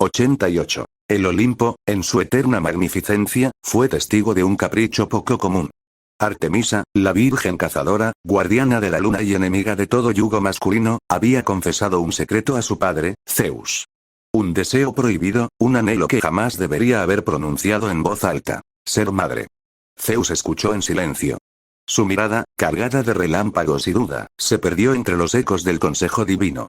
88. El Olimpo, en su eterna magnificencia, fue testigo de un capricho poco común. Artemisa, la virgen cazadora, guardiana de la luna y enemiga de todo yugo masculino, había confesado un secreto a su padre, Zeus. Un deseo prohibido, un anhelo que jamás debería haber pronunciado en voz alta: ser madre. Zeus escuchó en silencio. Su mirada, cargada de relámpagos y duda, se perdió entre los ecos del consejo divino.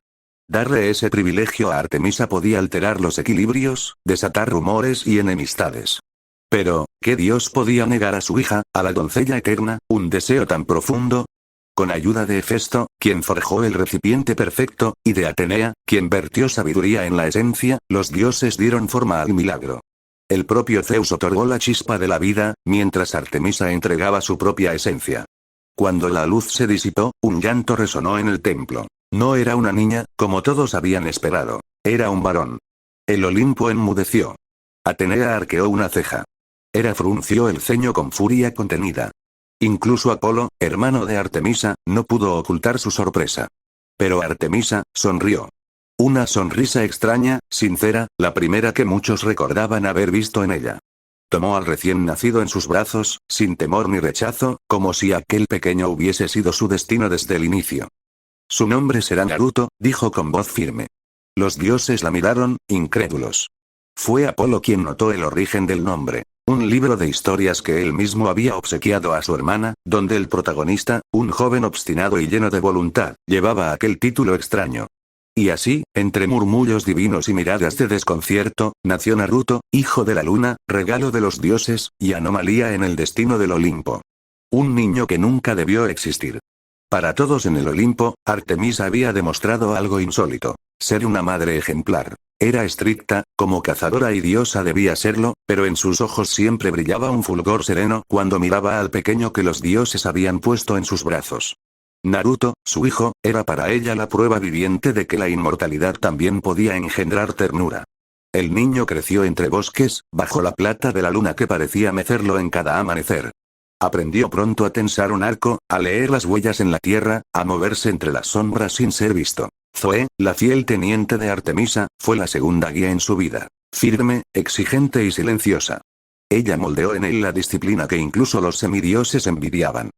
Darle ese privilegio a Artemisa podía alterar los equilibrios, desatar rumores y enemistades. Pero, ¿qué dios podía negar a su hija, a la doncella eterna, un deseo tan profundo? Con ayuda de Hefesto, quien forjó el recipiente perfecto, y de Atenea, quien vertió sabiduría en la esencia, los dioses dieron forma al milagro. El propio Zeus otorgó la chispa de la vida, mientras Artemisa entregaba su propia esencia. Cuando la luz se disipó, un llanto resonó en el templo. No era una niña, como todos habían esperado. Era un varón. El Olimpo enmudeció. Atenea arqueó una ceja. Hera frunció el ceño con furia contenida. Incluso Apolo, hermano de Artemisa, no pudo ocultar su sorpresa. Pero Artemisa sonrió. Una sonrisa extraña, sincera, la primera que muchos recordaban haber visto en ella. Tomó al recién nacido en sus brazos, sin temor ni rechazo, como si aquel pequeño hubiese sido su destino desde el inicio. Su nombre será Naruto, dijo con voz firme. Los dioses la miraron, incrédulos. Fue Apolo quien notó el origen del nombre. Un libro de historias que él mismo había obsequiado a su hermana, donde el protagonista, un joven obstinado y lleno de voluntad, llevaba aquel título extraño. Y así, entre murmullos divinos y miradas de desconcierto, nació Naruto, hijo de la luna, regalo de los dioses, y anomalía en el destino del Olimpo. Un niño que nunca debió existir. Para todos en el Olimpo, Artemisa había demostrado algo insólito: ser una madre ejemplar. Era estricta, como cazadora y diosa debía serlo, pero en sus ojos siempre brillaba un fulgor sereno cuando miraba al pequeño que los dioses habían puesto en sus brazos. Naruto, su hijo, era para ella la prueba viviente de que la inmortalidad también podía engendrar ternura. El niño creció entre bosques, bajo la plata de la luna que parecía mecerlo en cada amanecer. Aprendió pronto a tensar un arco, a leer las huellas en la tierra, a moverse entre las sombras sin ser visto. Zoe, la fiel teniente de Artemisa, fue la segunda guía en su vida. Firme, exigente y silenciosa. Ella moldeó en él la disciplina que incluso los semidioses envidiaban.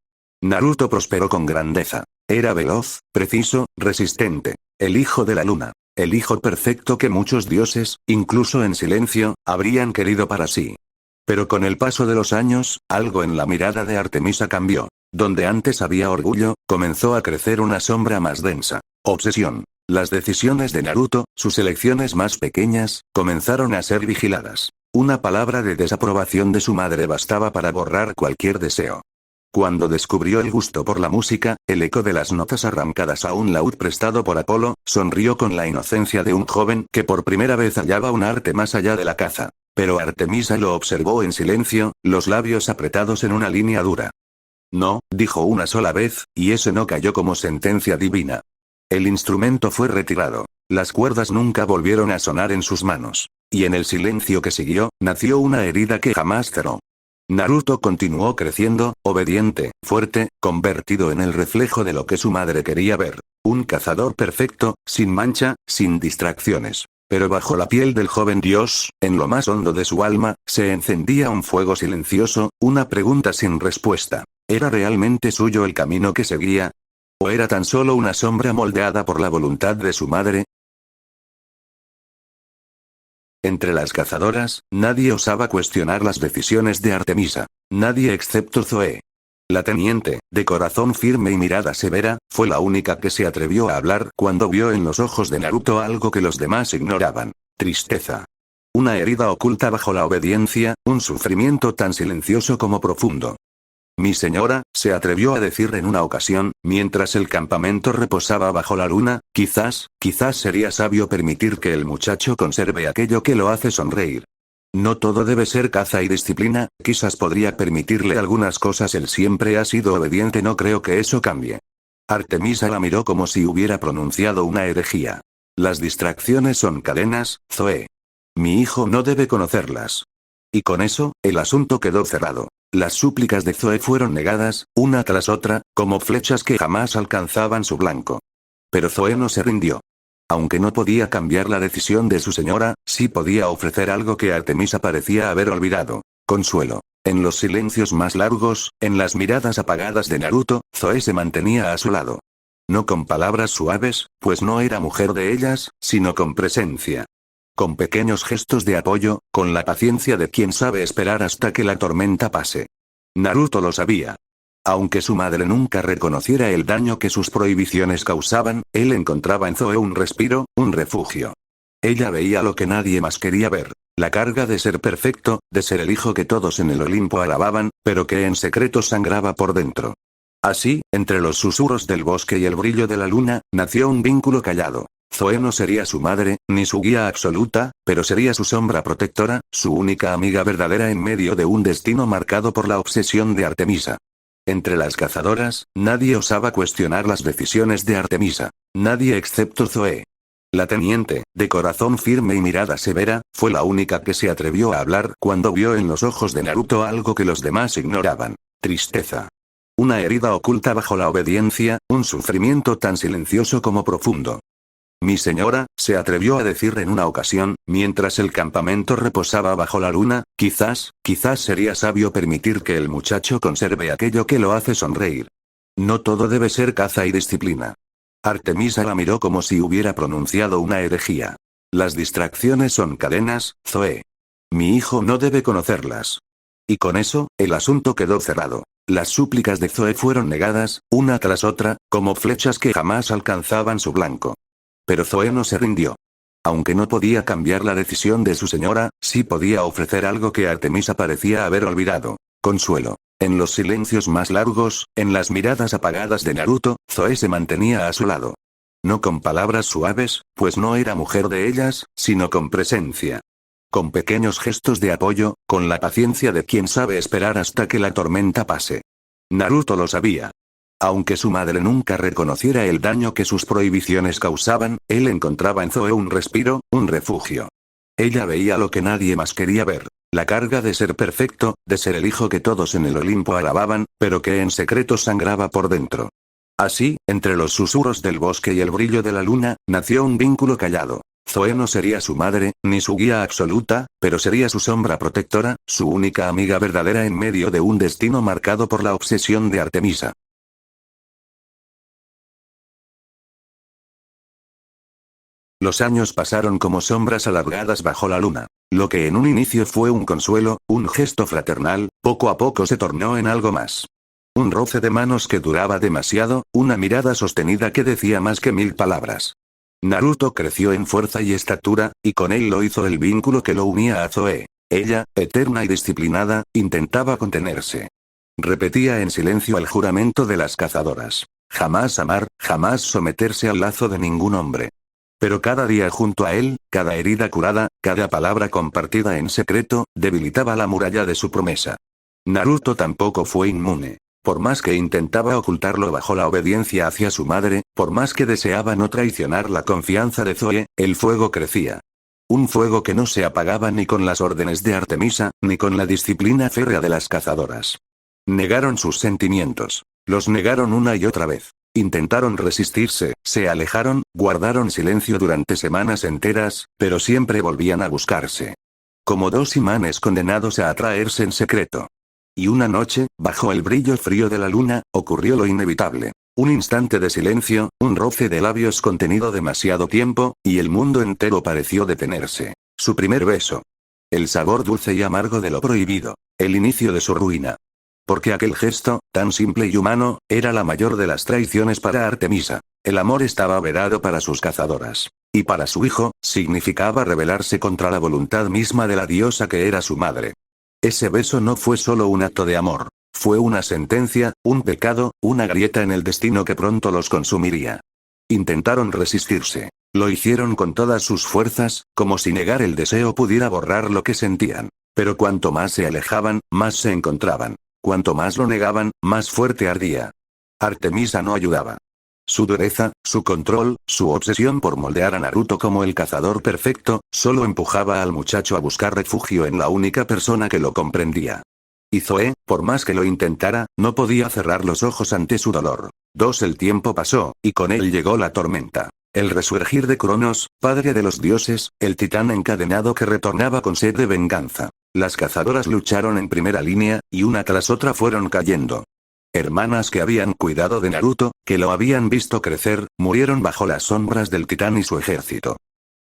Naruto prosperó con grandeza. Era veloz, preciso, resistente. El hijo de la luna. El hijo perfecto que muchos dioses, incluso en silencio, habrían querido para sí. Pero con el paso de los años, algo en la mirada de Artemisa cambió. Donde antes había orgullo, comenzó a crecer una sombra más densa. Obsesión. Las decisiones de Naruto, sus elecciones más pequeñas, comenzaron a ser vigiladas. Una palabra de desaprobación de su madre bastaba para borrar cualquier deseo. Cuando descubrió el gusto por la música, el eco de las notas arrancadas a un laúd prestado por Apolo, sonrió con la inocencia de un joven que por primera vez hallaba un arte más allá de la caza. Pero Artemisa lo observó en silencio, los labios apretados en una línea dura. No, dijo una sola vez, y ese no cayó como sentencia divina. El instrumento fue retirado. Las cuerdas nunca volvieron a sonar en sus manos. Y en el silencio que siguió, nació una herida que jamás cerró. Naruto continuó creciendo, obediente, fuerte, convertido en el reflejo de lo que su madre quería ver. Un cazador perfecto, sin mancha, sin distracciones. Pero bajo la piel del joven dios, en lo más hondo de su alma, se encendía un fuego silencioso, una pregunta sin respuesta. ¿Era realmente suyo el camino que seguía? ¿O era tan solo una sombra moldeada por la voluntad de su madre? Entre las cazadoras, nadie osaba cuestionar las decisiones de Artemisa. Nadie excepto Zoe. La teniente, de corazón firme y mirada severa, fue la única que se atrevió a hablar cuando vio en los ojos de Naruto algo que los demás ignoraban: tristeza. Una herida oculta bajo la obediencia, un sufrimiento tan silencioso como profundo. Mi señora, se atrevió a decir en una ocasión, mientras el campamento reposaba bajo la luna, quizás sería sabio permitir que el muchacho conserve aquello que lo hace sonreír. No todo debe ser caza y disciplina, quizás podría permitirle algunas cosas. Él siempre ha sido obediente, no creo que eso cambie. Artemisa la miró como si hubiera pronunciado una herejía. Las distracciones son cadenas, Zoe. Mi hijo no debe conocerlas. Y con eso, el asunto quedó cerrado. Las súplicas de Zoe fueron negadas, una tras otra, como flechas que jamás alcanzaban su blanco. Pero Zoe no se rindió. Aunque no podía cambiar la decisión de su señora, sí podía ofrecer algo que Artemisa parecía haber olvidado: consuelo. En los silencios más largos, en las miradas apagadas de Naruto, Zoe se mantenía a su lado. No con palabras suaves, pues no era mujer de ellas, sino con presencia. Con pequeños gestos de apoyo, con la paciencia de quien sabe esperar hasta que la tormenta pase. Naruto lo sabía. Aunque su madre nunca reconociera el daño que sus prohibiciones causaban, él encontraba en Zoe un respiro, un refugio. Ella veía lo que nadie más quería ver: la carga de ser perfecto, de ser el hijo que todos en el Olimpo alababan, pero que en secreto sangraba por dentro. Así, entre los susurros del bosque y el brillo de la luna, nació un vínculo callado. Zoe no sería su madre, ni su guía absoluta, pero sería su sombra protectora, su única amiga verdadera en medio de un destino marcado por la obsesión de Artemisa. Entre las cazadoras, nadie osaba cuestionar las decisiones de Artemisa. Nadie excepto Zoe. La teniente, de corazón firme y mirada severa, fue la única que se atrevió a hablar cuando vio en los ojos de Naruto algo que los demás ignoraban: tristeza. Una herida oculta bajo la obediencia, un sufrimiento tan silencioso como profundo. Mi señora, se atrevió a decir en una ocasión, mientras el campamento reposaba bajo la luna, quizás sería sabio permitir que el muchacho conserve aquello que lo hace sonreír. No todo debe ser caza y disciplina. Artemisa la miró como si hubiera pronunciado una herejía. Las distracciones son cadenas, Zoe. Mi hijo no debe conocerlas. Y con eso, el asunto quedó cerrado. Las súplicas de Zoe fueron negadas, una tras otra, como flechas que jamás alcanzaban su blanco. Pero Zoe no se rindió. Aunque no podía cambiar la decisión de su señora, sí podía ofrecer algo que Artemisa parecía haber olvidado: consuelo. En los silencios más largos, en las miradas apagadas de Naruto, Zoe se mantenía a su lado. No con palabras suaves, pues no era mujer de ellas, sino con presencia. Con pequeños gestos de apoyo, con la paciencia de quien sabe esperar hasta que la tormenta pase. Naruto lo sabía. Aunque su madre nunca reconociera el daño que sus prohibiciones causaban, él encontraba en Zoe un respiro, un refugio. Ella veía lo que nadie más quería ver: la carga de ser perfecto, de ser el hijo que todos en el Olimpo alababan, pero que en secreto sangraba por dentro. Así, entre los susurros del bosque y el brillo de la luna, nació un vínculo callado. Zoe no sería su madre, ni su guía absoluta, pero sería su sombra protectora, su única amiga verdadera en medio de un destino marcado por la obsesión de Artemisa. Los años pasaron como sombras alargadas bajo la luna. Lo que en un inicio fue un consuelo, un gesto fraternal, poco a poco se tornó en algo más. Un roce de manos que duraba demasiado, una mirada sostenida que decía más que 1000 palabras. Naruto creció en fuerza y estatura, y con él lo hizo el vínculo que lo unía a Zoe. Ella, eterna y disciplinada, intentaba contenerse. Repetía en silencio el juramento de las cazadoras: jamás amar, jamás someterse al lazo de ningún hombre. Pero cada día junto a él, cada herida curada, cada palabra compartida en secreto, debilitaba la muralla de su promesa. Naruto tampoco fue inmune. Por más que intentaba ocultarlo bajo la obediencia hacia su madre, por más que deseaba no traicionar la confianza de Zoe, el fuego crecía. Un fuego que no se apagaba ni con las órdenes de Artemisa, ni con la disciplina férrea de las cazadoras. Negaron sus sentimientos. Los negaron una y otra vez. Intentaron resistirse, se alejaron, guardaron silencio durante semanas enteras, pero siempre volvían a buscarse. Como dos imanes condenados a atraerse en secreto. Y una noche, bajo el brillo frío de la luna, ocurrió lo inevitable. Un instante de silencio, un roce de labios contenido demasiado tiempo, y el mundo entero pareció detenerse. Su primer beso. El sabor dulce y amargo de lo prohibido. El inicio de su ruina. Porque aquel gesto, tan simple y humano, era la mayor de las traiciones para Artemisa. El amor estaba vedado para sus cazadoras. Y para su hijo, significaba rebelarse contra la voluntad misma de la diosa que era su madre. Ese beso no fue solo un acto de amor. Fue una sentencia, un pecado, una grieta en el destino que pronto los consumiría. Intentaron resistirse. Lo hicieron con todas sus fuerzas, como si negar el deseo pudiera borrar lo que sentían. Pero cuanto más se alejaban, más se encontraban. Cuanto más lo negaban, más fuerte ardía. Artemisa no ayudaba. Su dureza, su control, su obsesión por moldear a Naruto como el cazador perfecto, solo empujaba al muchacho a buscar refugio en la única persona que lo comprendía. Y Zoe, por más que lo intentara, no podía cerrar los ojos ante su dolor. El tiempo pasó, y con él llegó la tormenta. El resurgir de Cronos, padre de los dioses, el titán encadenado que retornaba con sed de venganza. Las cazadoras lucharon en primera línea, y una tras otra fueron cayendo. Hermanas que habían cuidado de Naruto, que lo habían visto crecer, murieron bajo las sombras del titán y su ejército.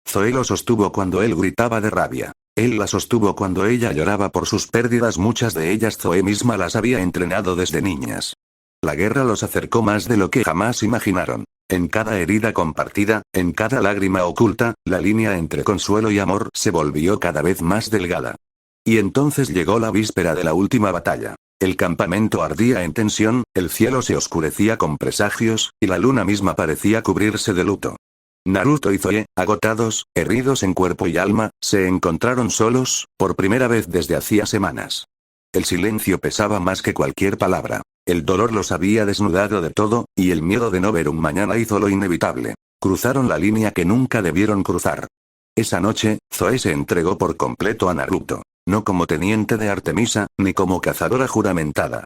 Zoe lo sostuvo cuando él gritaba de rabia. Él la sostuvo cuando ella lloraba por sus pérdidas, muchas de ellas Zoe misma las había entrenado desde niñas. La guerra los acercó más de lo que jamás imaginaron. En cada herida compartida, en cada lágrima oculta, la línea entre consuelo y amor se volvió cada vez más delgada. Y entonces llegó la víspera de la última batalla. El campamento ardía en tensión, el cielo se oscurecía con presagios, y la luna misma parecía cubrirse de luto. Naruto y Zoe, agotados, heridos en cuerpo y alma, se encontraron solos, por primera vez desde hacía semanas. El silencio pesaba más que cualquier palabra. El dolor los había desnudado de todo, y el miedo de no ver un mañana hizo lo inevitable. Cruzaron la línea que nunca debieron cruzar. Esa noche, Zoe se entregó por completo a Naruto. No como teniente de Artemisa, ni como cazadora juramentada.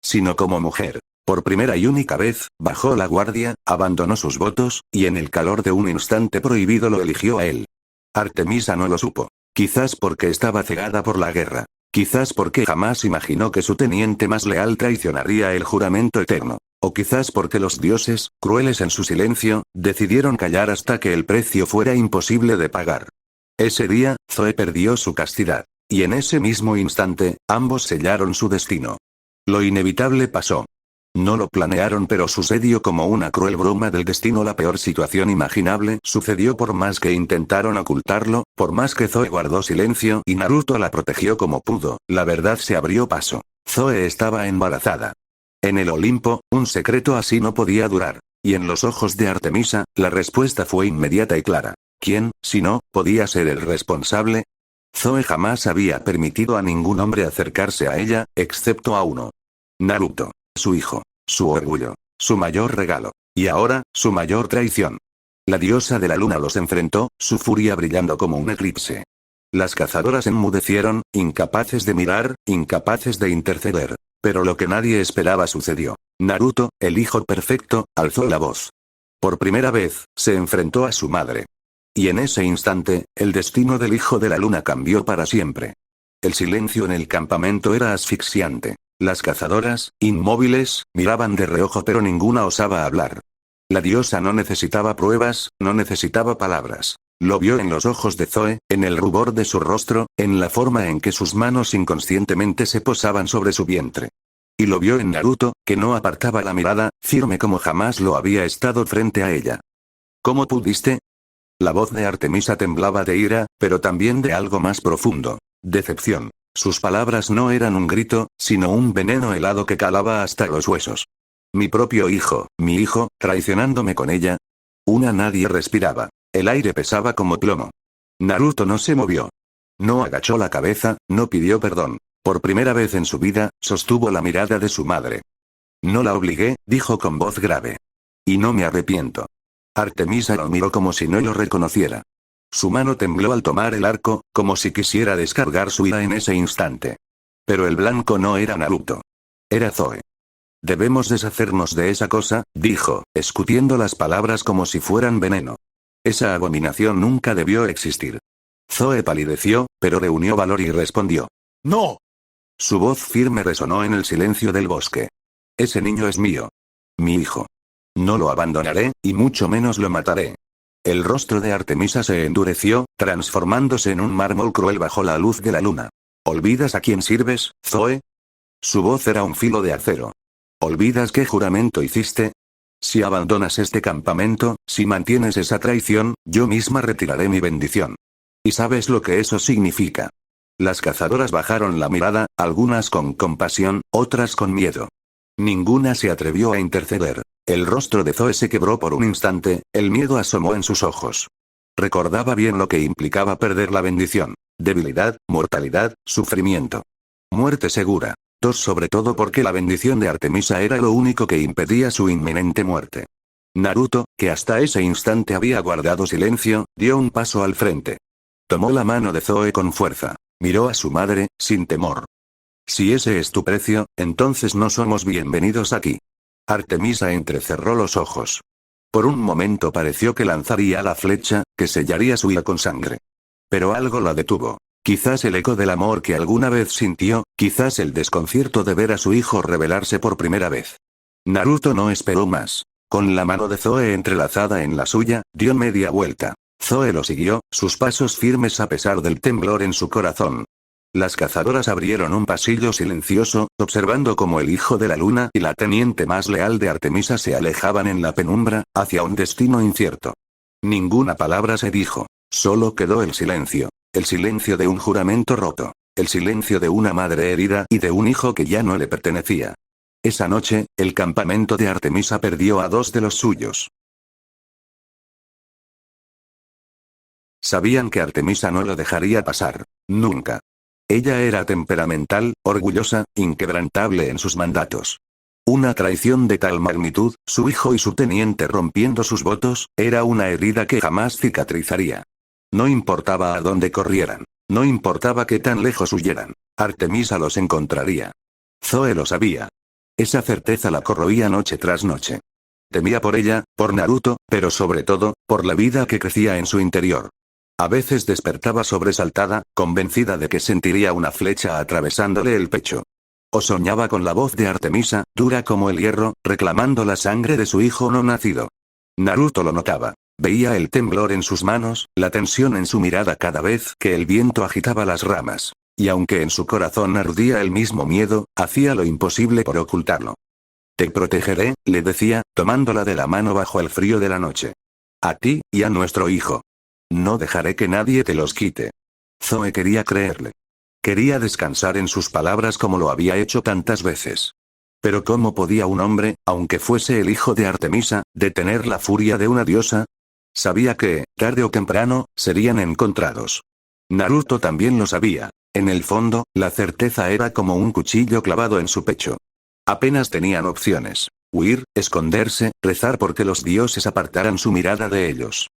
Sino como mujer. Por primera y única vez, bajó la guardia, abandonó sus votos, y en el calor de un instante prohibido lo eligió a él. Artemisa no lo supo. Quizás porque estaba cegada por la guerra. Quizás porque jamás imaginó que su teniente más leal traicionaría el juramento eterno. O quizás porque los dioses, crueles en su silencio, decidieron callar hasta que el precio fuera imposible de pagar. Ese día, Zoe perdió su castidad. Y en ese mismo instante, ambos sellaron su destino. Lo inevitable pasó. No lo planearon, pero sucedió como una cruel broma del destino. La peor situación imaginable sucedió por más que intentaron ocultarlo, por más que Zoe guardó silencio y Naruto la protegió como pudo, la verdad se abrió paso. Zoe estaba embarazada. En el Olimpo, un secreto así no podía durar. Y en los ojos de Artemisa, la respuesta fue inmediata y clara. ¿Quién, si no, podía ser el responsable? Zoe jamás había permitido a ningún hombre acercarse a ella, excepto a uno. Naruto. Su hijo. Su orgullo. Su mayor regalo. Y ahora, su mayor traición. La diosa de la luna los enfrentó, su furia brillando como un eclipse. Las cazadoras enmudecieron, incapaces de mirar, incapaces de interceder. Pero lo que nadie esperaba sucedió. Naruto, el hijo perfecto, alzó la voz. Por primera vez, se enfrentó a su madre. Y en ese instante, el destino del hijo de la luna cambió para siempre. El silencio en el campamento era asfixiante. Las cazadoras, inmóviles, miraban de reojo pero ninguna osaba hablar. La diosa no necesitaba pruebas, no necesitaba palabras. Lo vio en los ojos de Zoe, en el rubor de su rostro, en la forma en que sus manos inconscientemente se posaban sobre su vientre. Y lo vio en Naruto, que no apartaba la mirada, firme como jamás lo había estado frente a ella. ¿Cómo pudiste? La voz de Artemisa temblaba de ira, pero también de algo más profundo. Decepción. Sus palabras no eran un grito, sino un veneno helado que calaba hasta los huesos. Mi propio hijo, mi hijo, traicionándome con ella. Nadie respiraba. El aire pesaba como plomo. Naruto no se movió. No agachó la cabeza, no pidió perdón. Por primera vez en su vida, sostuvo la mirada de su madre. No la obligué, dijo con voz grave. Y no me arrepiento. Artemisa lo miró como si no lo reconociera. Su mano tembló al tomar el arco, como si quisiera descargar su ira en ese instante. Pero el blanco no era Naruto. Era Zoe. Debemos deshacernos de esa cosa, dijo, escupiendo las palabras como si fueran veneno. Esa abominación nunca debió existir. Zoe palideció, pero reunió valor y respondió. ¡No! Su voz firme resonó en el silencio del bosque. Ese niño es mío. Mi hijo. No lo abandonaré, y mucho menos lo mataré. El rostro de Artemisa se endureció, transformándose en un mármol cruel bajo la luz de la luna. ¿Olvidas a quién sirves, Zoe? Su voz era un filo de acero. ¿Olvidas qué juramento hiciste? Si abandonas este campamento, si mantienes esa traición, yo misma retiraré mi bendición. ¿Y sabes lo que eso significa? Las cazadoras bajaron la mirada, algunas con compasión, otras con miedo. Ninguna se atrevió a interceder. El rostro de Zoe se quebró por un instante, el miedo asomó en sus ojos. Recordaba bien lo que implicaba perder la bendición. Debilidad, mortalidad, sufrimiento. Muerte segura. Sobre todo porque la bendición de Artemisa era lo único que impedía su inminente muerte. Naruto, que hasta ese instante había guardado silencio, dio un paso al frente. Tomó la mano de Zoe con fuerza. Miró a su madre, sin temor. Si ese es tu precio, entonces no somos bienvenidos aquí. Artemisa entrecerró los ojos. Por un momento pareció que lanzaría la flecha, que sellaría su ira con sangre. Pero algo la detuvo. Quizás el eco del amor que alguna vez sintió, quizás el desconcierto de ver a su hijo rebelarse por primera vez. Naruto no esperó más. Con la mano de Zoe entrelazada en la suya, dio media vuelta. Zoe lo siguió, sus pasos firmes a pesar del temblor en su corazón. Las cazadoras abrieron un pasillo silencioso, observando cómo el hijo de la luna y la teniente más leal de Artemisa se alejaban en la penumbra, hacia un destino incierto. Ninguna palabra se dijo. Solo quedó el silencio. El silencio de un juramento roto. El silencio de una madre herida y de un hijo que ya no le pertenecía. Esa noche, el campamento de Artemisa perdió a 2 de los suyos. Sabían que Artemisa no lo dejaría pasar. Nunca. Ella era temperamental, orgullosa, inquebrantable en sus mandatos. Una traición de tal magnitud, su hijo y su teniente rompiendo sus votos, era una herida que jamás cicatrizaría. No importaba a dónde corrieran. No importaba qué tan lejos huyeran. Artemisa los encontraría. Zoe lo sabía. Esa certeza la corroía noche tras noche. Temía por ella, por Naruto, pero sobre todo, por la vida que crecía en su interior. A veces despertaba sobresaltada, convencida de que sentiría una flecha atravesándole el pecho. O soñaba con la voz de Artemisa, dura como el hierro, reclamando la sangre de su hijo no nacido. Naruto lo notaba. Veía el temblor en sus manos, la tensión en su mirada cada vez que el viento agitaba las ramas. Y aunque en su corazón ardía el mismo miedo, hacía lo imposible por ocultarlo. Te protegeré, le decía, tomándola de la mano bajo el frío de la noche. A ti, y a nuestro hijo. No dejaré que nadie te los quite. Zoe quería creerle. Quería descansar en sus palabras como lo había hecho tantas veces. Pero ¿cómo podía un hombre, aunque fuese el hijo de Artemisa, detener la furia de una diosa? Sabía que, tarde o temprano, serían encontrados. Naruto también lo sabía. En el fondo, la certeza era como un cuchillo clavado en su pecho. Apenas tenían opciones. Huir, esconderse, rezar porque los dioses apartaran su mirada de ellos.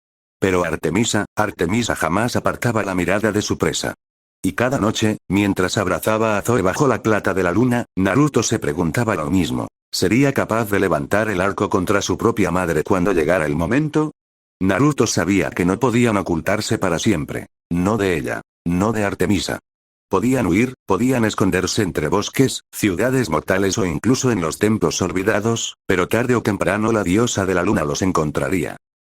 Pero Artemisa jamás apartaba la mirada de su presa. Y cada noche, mientras abrazaba a Zoe bajo la plata de la luna, Naruto se preguntaba lo mismo. ¿Sería capaz de levantar el arco contra su propia madre cuando llegara el momento? Naruto sabía que no podían ocultarse para siempre. No de ella. No de Artemisa. Podían huir, podían esconderse entre bosques, ciudades mortales o incluso en los templos olvidados, pero tarde o temprano la diosa de la luna los encontraría.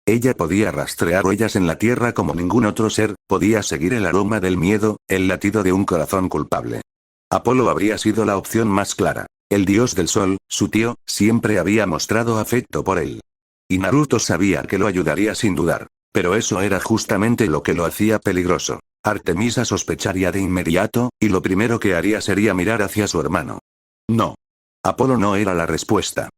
Ella podía rastrear huellas en la tierra como ningún otro ser, podía seguir el aroma del miedo, el latido de un corazón culpable. Apolo habría sido la opción más clara. El dios del sol, su tío, siempre había mostrado afecto por él. Y Naruto sabía que lo ayudaría sin dudar. Pero eso era justamente lo que lo hacía peligroso. Artemisa sospecharía de inmediato, y lo primero que haría sería mirar hacia su hermano. No. Apolo no era la respuesta.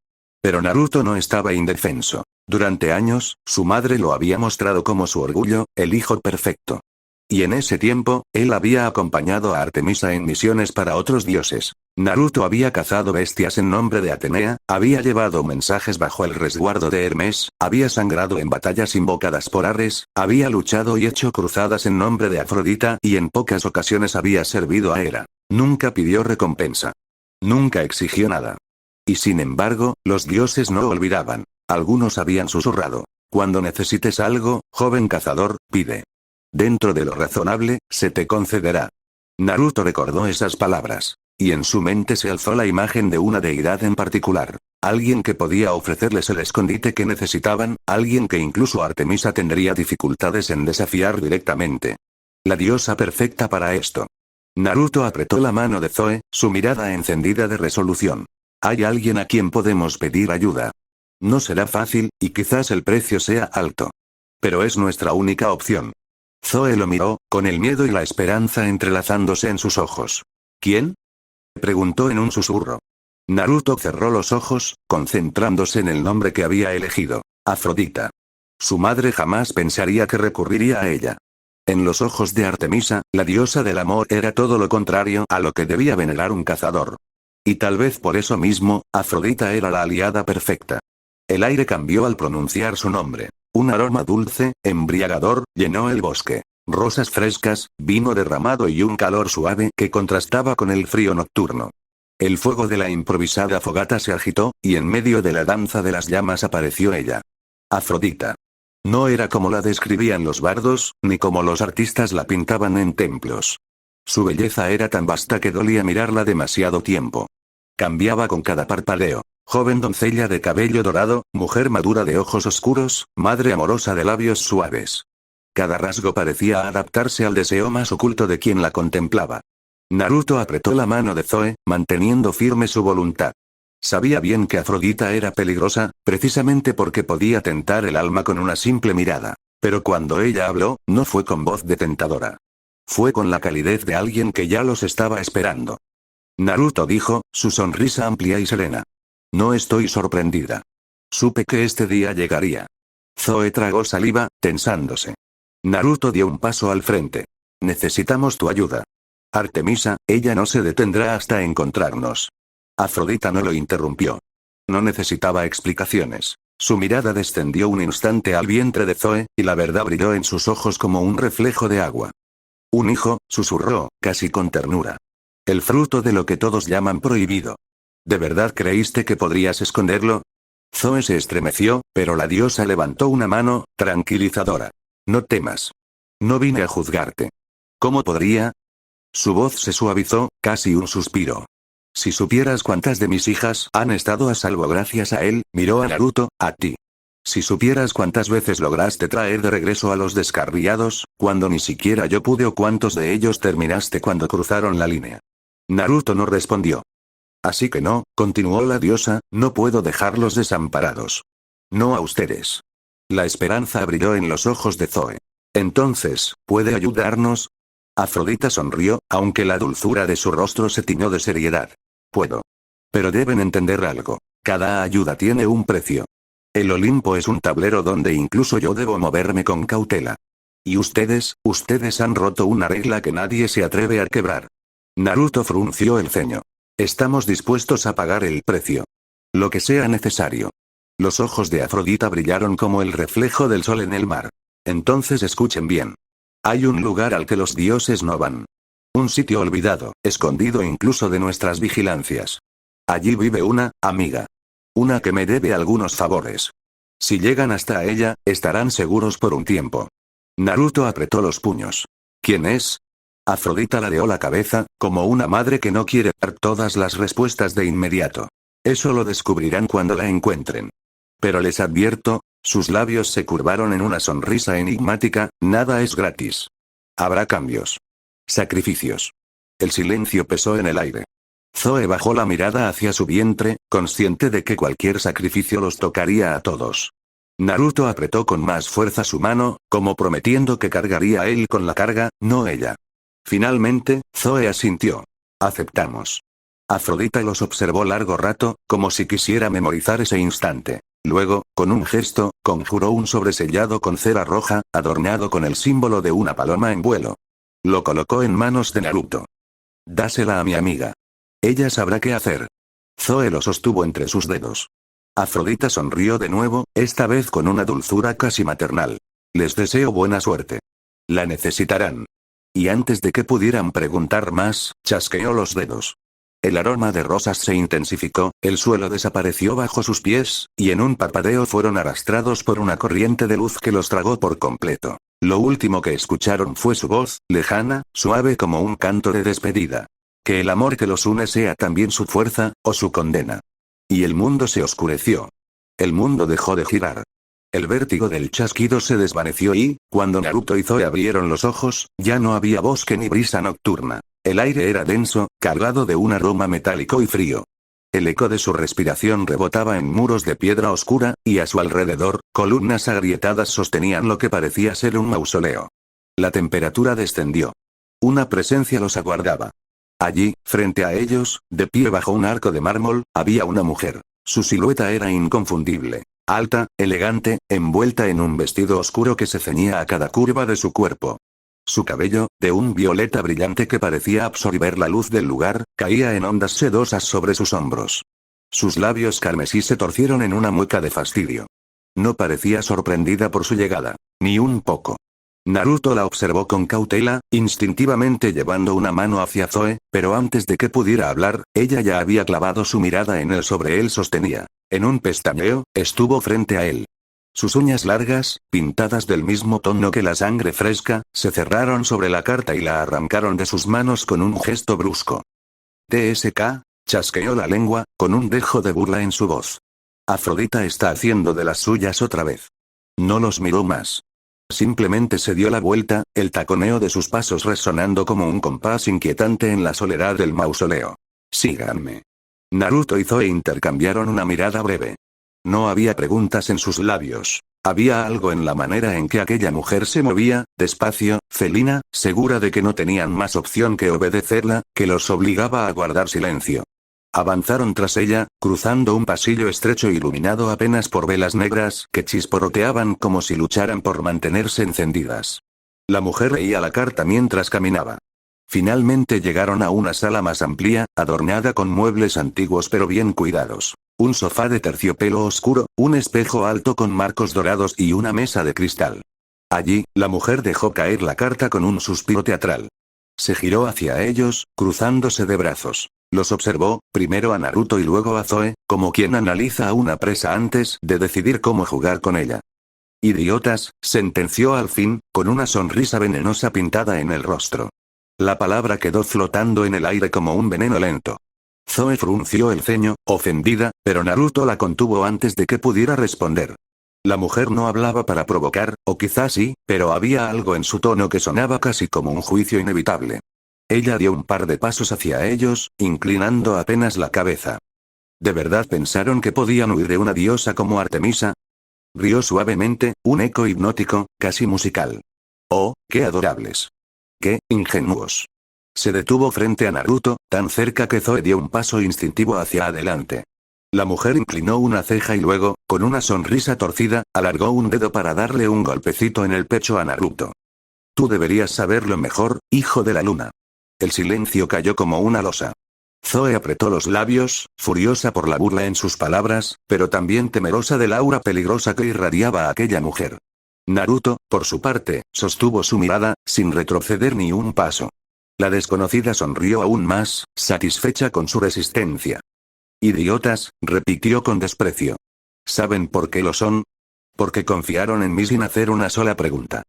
Pero Naruto no estaba indefenso. Durante años, su madre lo había mostrado como su orgullo, el hijo perfecto. Y en ese tiempo, él había acompañado a Artemisa en misiones para otros dioses. Naruto había cazado bestias en nombre de Atenea, había llevado mensajes bajo el resguardo de Hermes, había sangrado en batallas invocadas por Ares, había luchado y hecho cruzadas en nombre de Afrodita y en pocas ocasiones había servido a Hera. Nunca pidió recompensa. Nunca exigió nada. Y sin embargo, los dioses no olvidaban. Algunos habían susurrado. Cuando necesites algo, joven cazador, pide. Dentro de lo razonable, se te concederá. Naruto recordó esas palabras. Y en su mente se alzó la imagen de una deidad en particular. Alguien que podía ofrecerles el escondite que necesitaban, alguien que incluso Artemisa tendría dificultades en desafiar directamente. La diosa perfecta para esto. Naruto apretó la mano de Zoe, su mirada encendida de resolución. Hay alguien a quien podemos pedir ayuda. No será fácil, y quizás el precio sea alto. Pero es nuestra única opción. Zoe lo miró, con el miedo y la esperanza entrelazándose en sus ojos. ¿Quién? Preguntó en un susurro. Naruto cerró los ojos, concentrándose en el nombre que había elegido. Afrodita. Su madre jamás pensaría que recurriría a ella. En los ojos de Artemisa, la diosa del amor era todo lo contrario a lo que debía venerar un cazador. Y tal vez por eso mismo, Afrodita era la aliada perfecta. El aire cambió al pronunciar su nombre. Un aroma dulce, embriagador, llenó el bosque. Rosas frescas, vino derramado y un calor suave que contrastaba con el frío nocturno. El fuego de la improvisada fogata se agitó, y en medio de la danza de las llamas apareció ella. Afrodita. No era como la describían los bardos, ni como los artistas la pintaban en templos. Su belleza era tan vasta que dolía mirarla demasiado tiempo. Cambiaba con cada parpadeo. Joven doncella de cabello dorado, mujer madura de ojos oscuros, madre amorosa de labios suaves. Cada rasgo parecía adaptarse al deseo más oculto de quien la contemplaba. Naruto apretó la mano de Zoe, manteniendo firme su voluntad. Sabía bien que Afrodita era peligrosa, precisamente porque podía tentar el alma con una simple mirada. Pero cuando ella habló, no fue con voz de tentadora. Fue con la calidez de alguien que ya los estaba esperando. Naruto dijo, su sonrisa amplia y serena. No estoy sorprendida. Supe que este día llegaría. Zoe tragó saliva, tensándose. Naruto dio un paso al frente. Necesitamos tu ayuda. Artemisa, ella no se detendrá hasta encontrarnos. Afrodita no lo interrumpió. No necesitaba explicaciones. Su mirada descendió un instante al vientre de Zoe, y la verdad brilló en sus ojos como un reflejo de agua. Un hijo, susurró, casi con ternura. El fruto de lo que todos llaman prohibido. ¿De verdad creíste que podrías esconderlo? Zoe se estremeció, pero la diosa levantó una mano, tranquilizadora. No temas. No vine a juzgarte. ¿Cómo podría? Su voz se suavizó, casi un suspiro. Si supieras cuántas de mis hijas han estado a salvo gracias a él, miró a Naruto, a ti. Si supieras cuántas veces lograste traer de regreso a los descarriados, cuando ni siquiera yo pude o cuántos de ellos terminaste cuando cruzaron la línea. Naruto no respondió. Así que no, continuó la diosa, no puedo dejarlos desamparados. No a ustedes. La esperanza brilló en los ojos de Zoe. Entonces, ¿puede ayudarnos? Afrodita sonrió, aunque la dulzura de su rostro se tiñó de seriedad. Puedo. Pero deben entender algo. Cada ayuda tiene un precio. El Olimpo es un tablero donde incluso yo debo moverme con cautela. Y ustedes han roto una regla que nadie se atreve a quebrar. Naruto frunció el ceño. Estamos dispuestos a pagar el precio. Lo que sea necesario. Los ojos de Afrodita brillaron como el reflejo del sol en el mar. Entonces escuchen bien. Hay un lugar al que los dioses no van. Un sitio olvidado, escondido incluso de nuestras vigilancias. Allí vive una amiga. Una que me debe algunos favores. Si llegan hasta ella, estarán seguros por un tiempo. Naruto apretó los puños. ¿Quién es? Afrodita ladeó la cabeza, como una madre que no quiere dar todas las respuestas de inmediato. Eso lo descubrirán cuando la encuentren. Pero les advierto, sus labios se curvaron en una sonrisa enigmática, nada es gratis. Habrá cambios. Sacrificios. El silencio pesó en el aire. Zoe bajó la mirada hacia su vientre, consciente de que cualquier sacrificio los tocaría a todos. Naruto apretó con más fuerza su mano, como prometiendo que cargaría a él con la carga, no ella. Finalmente, Zoe asintió. Aceptamos. Afrodita los observó largo rato, como si quisiera memorizar ese instante. Luego, con un gesto, conjuró un sobresellado con cera roja, adornado con el símbolo de una paloma en vuelo. Lo colocó en manos de Naruto. Dásela a mi amiga. Ella sabrá qué hacer. Zoe lo sostuvo entre sus dedos. Afrodita sonrió de nuevo, esta vez con una dulzura casi maternal. Les deseo buena suerte. La necesitarán. Y antes de que pudieran preguntar más, chasqueó los dedos. El aroma de rosas se intensificó, el suelo desapareció bajo sus pies, y en un parpadeo fueron arrastrados por una corriente de luz que los tragó por completo. Lo último que escucharon fue su voz, lejana, suave como un canto de despedida. Que el amor que los une sea también su fuerza, o su condena. Y el mundo se oscureció. El mundo dejó de girar. El vértigo del chasquido se desvaneció y, cuando Naruto y Zoe abrieron los ojos, ya no había bosque ni brisa nocturna. El aire era denso, cargado de un aroma metálico y frío. El eco de su respiración rebotaba en muros de piedra oscura, y a su alrededor, columnas agrietadas sostenían lo que parecía ser un mausoleo. La temperatura descendió. Una presencia los aguardaba. Allí, frente a ellos, de pie bajo un arco de mármol, había una mujer. Su silueta era inconfundible. Alta, elegante, envuelta en un vestido oscuro que se ceñía a cada curva de su cuerpo. Su cabello, de un violeta brillante que parecía absorber la luz del lugar, caía en ondas sedosas sobre sus hombros. Sus labios carmesí se torcieron en una mueca de fastidio. No parecía sorprendida por su llegada, ni un poco. Naruto la observó con cautela, instintivamente llevando una mano hacia Zoe, pero antes de que pudiera hablar, ella ya había clavado su mirada en él sobre él sostenía. En un pestañeo, estuvo frente a él. Sus uñas largas, pintadas del mismo tono que la sangre fresca, se cerraron sobre la carta y la arrancaron de sus manos con un gesto brusco. TSK, chasqueó la lengua, con un dejo de burla en su voz. Afrodita está haciendo de las suyas otra vez. No los miró más. Simplemente se dio la vuelta, el taconeo de sus pasos resonando como un compás inquietante en la soledad del mausoleo. Síganme. Naruto y Zoe intercambiaron una mirada breve. No había preguntas en sus labios. Había algo en la manera en que aquella mujer se movía, despacio, felina, segura de que no tenían más opción que obedecerla, que los obligaba a guardar silencio. Avanzaron tras ella, cruzando un pasillo estrecho iluminado apenas por velas negras que chisporroteaban como si lucharan por mantenerse encendidas. La mujer leía la carta mientras caminaba. Finalmente llegaron a una sala más amplia, adornada con muebles antiguos pero bien cuidados. Un sofá de terciopelo oscuro, un espejo alto con marcos dorados y una mesa de cristal. Allí, la mujer dejó caer la carta con un suspiro teatral. Se giró hacia ellos, cruzándose de brazos. Los observó, primero a Naruto y luego a Zoe, como quien analiza a una presa antes de decidir cómo jugar con ella. Idiotas, sentenció al fin, con una sonrisa venenosa pintada en el rostro. La palabra quedó flotando en el aire como un veneno lento. Zoe frunció el ceño, ofendida, pero Naruto la contuvo antes de que pudiera responder. La mujer no hablaba para provocar, o quizás sí, pero había algo en su tono que sonaba casi como un juicio inevitable. Ella dio un par de pasos hacia ellos, inclinando apenas la cabeza. ¿De verdad pensaron que podían huir de una diosa como Artemisa? Rió suavemente, un eco hipnótico, casi musical. Oh, qué adorables. Qué ingenuos. Se detuvo frente a Naruto, tan cerca que Zoe dio un paso instintivo hacia adelante. La mujer inclinó una ceja y luego, con una sonrisa torcida, alargó un dedo para darle un golpecito en el pecho a Naruto. Tú deberías saberlo mejor, hijo de la luna. El silencio cayó como una losa. Zoe apretó los labios, furiosa por la burla en sus palabras, pero también temerosa del aura peligrosa que irradiaba a aquella mujer. Naruto, por su parte, sostuvo su mirada, sin retroceder ni un paso. La desconocida sonrió aún más, satisfecha con su resistencia. Idiotas, repitió con desprecio. ¿Saben por qué lo son? Porque confiaron en mí sin hacer una sola pregunta.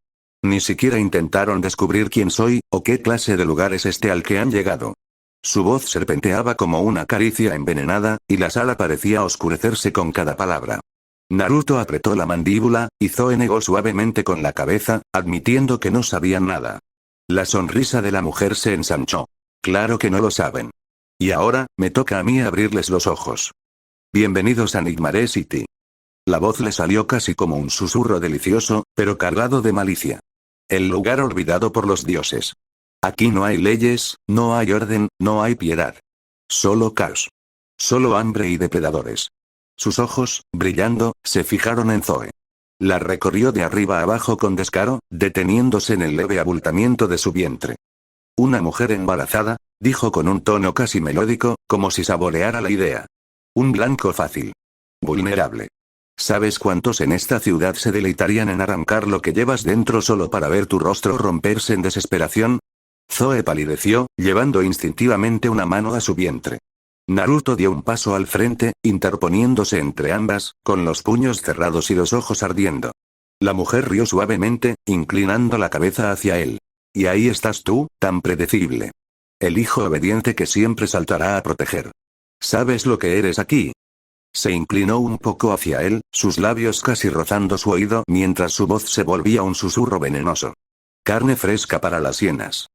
Ni siquiera intentaron descubrir quién soy, o qué clase de lugar es este al que han llegado. Su voz serpenteaba como una caricia envenenada, y la sala parecía oscurecerse con cada palabra. Naruto apretó la mandíbula, y Zoe negó suavemente con la cabeza, admitiendo que no sabían nada. La sonrisa de la mujer se ensanchó. Claro que no lo saben. Y ahora, me toca a mí abrirles los ojos. Bienvenidos a Nigmare City. La voz le salió casi como un susurro delicioso, pero cargado de malicia. El lugar olvidado por los dioses. Aquí no hay leyes, no hay orden, no hay piedad. Solo caos. Solo hambre y depredadores. Sus ojos, brillando, se fijaron en Zoe. La recorrió de arriba a abajo con descaro, deteniéndose en el leve abultamiento de su vientre. Una mujer embarazada, dijo con un tono casi melódico, como si saboreara la idea. Un blanco fácil. Vulnerable. ¿Sabes cuántos en esta ciudad se deleitarían en arrancar lo que llevas dentro solo para ver tu rostro romperse en desesperación? Zoe palideció, llevando instintivamente una mano a su vientre. Naruto dio un paso al frente, interponiéndose entre ambas, con los puños cerrados y los ojos ardiendo. La mujer rió suavemente, inclinando la cabeza hacia él. Y ahí estás tú, tan predecible. El hijo obediente que siempre saltará a proteger. ¿Sabes lo que eres aquí? Se inclinó un poco hacia él, sus labios casi rozando su oído mientras su voz se volvía un susurro venenoso. Carne fresca para las hienas.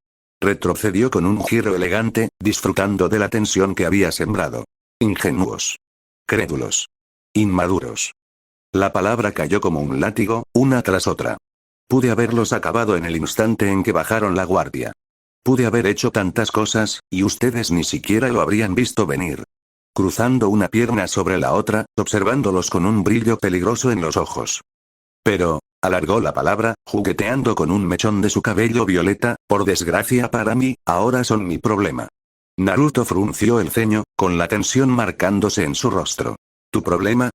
Retrocedió con un giro elegante, disfrutando de la tensión que había sembrado. Ingenuos. Crédulos. Inmaduros. La palabra cayó como un látigo, una tras otra. Pude haberlos acabado en el instante en que bajaron la guardia. Pude haber hecho tantas cosas, y ustedes ni siquiera lo habrían visto venir. Cruzando una pierna sobre la otra, observándolos con un brillo peligroso en los ojos. Pero, alargó la palabra, jugueteando con un mechón de su cabello violeta, por desgracia para mí, ahora son mi problema. Naruto frunció el ceño, con la tensión marcándose en su rostro. ¿Tu problema?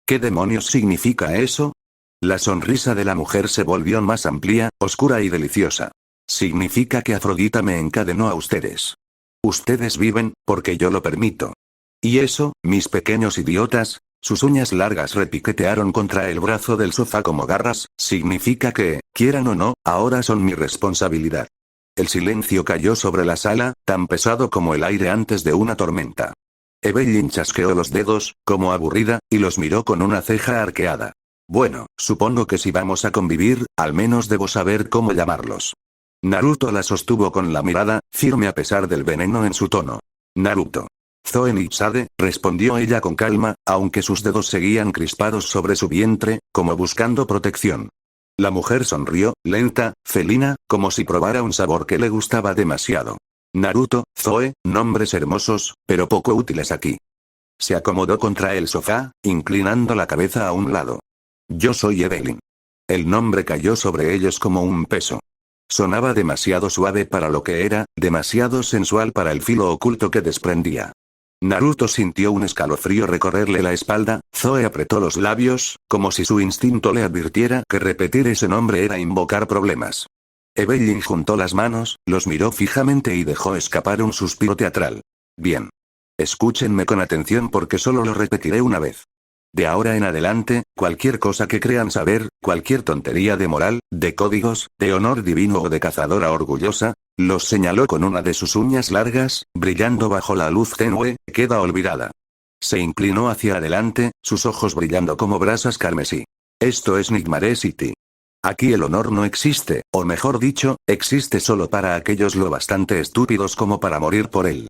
¿Qué demonios significa eso? La sonrisa de la mujer se volvió más amplia, oscura y deliciosa. Significa que Afrodita me encadenó a ustedes. Ustedes viven, porque yo lo permito. Y eso, mis pequeños idiotas, Sus uñas largas repiquetearon contra el brazo del sofá como garras, significa que, quieran o no, ahora son mi responsabilidad. El silencio cayó sobre la sala, tan pesado como el aire antes de una tormenta. Evelyn chasqueó los dedos, como aburrida, y los miró con una ceja arqueada. Bueno, supongo que si vamos a convivir, al menos debo saber cómo llamarlos. Naruto la sostuvo con la mirada, firme a pesar del veneno en su tono. Naruto. Zoe Nitsade, respondió ella con calma, aunque sus dedos seguían crispados sobre su vientre, como buscando protección. La mujer sonrió, lenta, felina, como si probara un sabor que le gustaba demasiado. Naruto, Zoe, nombres hermosos, pero poco útiles aquí. Se acomodó contra el sofá, inclinando la cabeza a un lado. Yo soy Evelyn. El nombre cayó sobre ellos como un peso. Sonaba demasiado suave para lo que era, demasiado sensual para el filo oculto que desprendía. Naruto sintió un escalofrío recorrerle la espalda. Zoe apretó los labios, como si su instinto le advirtiera que repetir ese nombre era invocar problemas. Evelyn juntó las manos, los miró fijamente y dejó escapar un suspiro teatral. Bien. Escúchenme con atención porque solo lo repetiré una vez. De ahora en adelante, cualquier cosa que crean saber, cualquier tontería de moral, de códigos, de honor divino o de cazadora orgullosa, los señaló con una de sus uñas largas, brillando bajo la luz tenue, queda olvidada. Se inclinó hacia adelante, sus ojos brillando como brasas carmesí. Esto es Nigmare City. Aquí el honor no existe, o mejor dicho, existe solo para aquellos lo bastante estúpidos como para morir por él.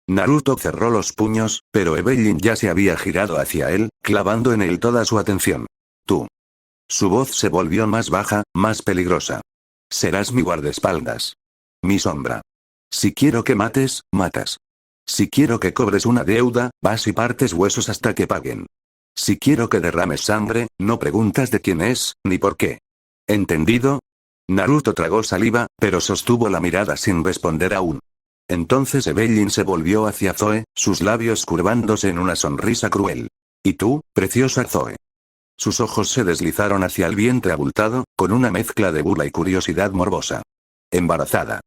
Naruto cerró los puños, pero Evelyn ya se había girado hacia él, clavando en él toda su atención. Tú. Su voz se volvió más baja, más peligrosa. Serás mi guardaespaldas. Mi sombra. Si quiero que mates, matas. Si quiero que cobres una deuda, vas y partes huesos hasta que paguen. Si quiero que derrames sangre, no preguntas de quién es, ni por qué. ¿Entendido? Naruto tragó saliva, pero sostuvo la mirada sin responder aún. Entonces Evelyn se volvió hacia Zoe, sus labios curvándose en una sonrisa cruel. ¿Y tú, preciosa Zoe? Sus ojos se deslizaron hacia el vientre abultado, con una mezcla de burla y curiosidad morbosa. Embarazada.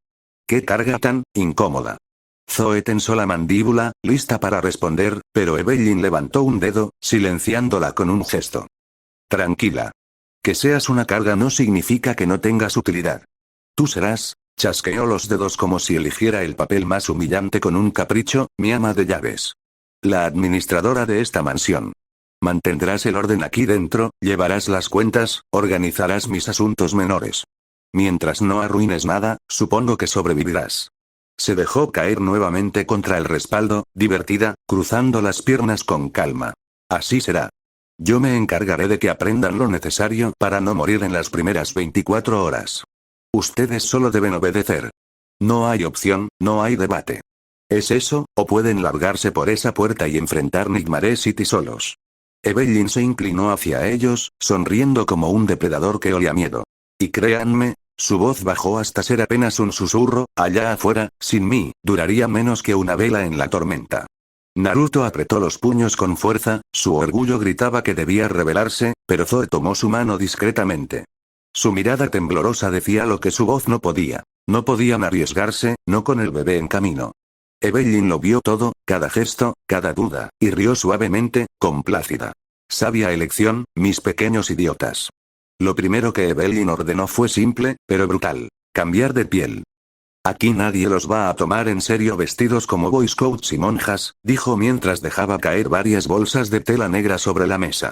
¡Qué carga tan incómoda! Zoe tensó la mandíbula, lista para responder, pero Evelyn levantó un dedo, silenciándola con un gesto. Tranquila. Que seas una carga no significa que no tengas utilidad. Tú serás, chasqueó los dedos como si eligiera el papel más humillante con un capricho, mi ama de llaves. La administradora de esta mansión. Mantendrás el orden aquí dentro, llevarás las cuentas, organizarás mis asuntos menores. Mientras no arruines nada, supongo que sobrevivirás. Se dejó caer nuevamente contra el respaldo, divertida, cruzando las piernas con calma. Así será. Yo me encargaré de que aprendan lo necesario para no morir en las primeras 24 horas. Ustedes solo deben obedecer. No hay opción, no hay debate. ¿Es eso, o pueden largarse por esa puerta y enfrentar Nigmare City solos? Evelyn se inclinó hacia ellos, sonriendo como un depredador que olía miedo. Y créanme, su voz bajó hasta ser apenas un susurro, allá afuera, sin mí, duraría menos que una vela en la tormenta. Naruto apretó los puños con fuerza, su orgullo gritaba que debía rebelarse, pero Zoe tomó su mano discretamente. Su mirada temblorosa decía lo que su voz no podía. No podían arriesgarse, no con el bebé en camino. Evelyn lo vio todo, cada gesto, cada duda, y rió suavemente, complácida. Sabia elección, mis pequeños idiotas. Lo primero que Evelyn ordenó fue simple, pero brutal. Cambiar de piel. Aquí nadie los va a tomar en serio vestidos como boy scouts y monjas, dijo mientras dejaba caer varias bolsas de tela negra sobre la mesa.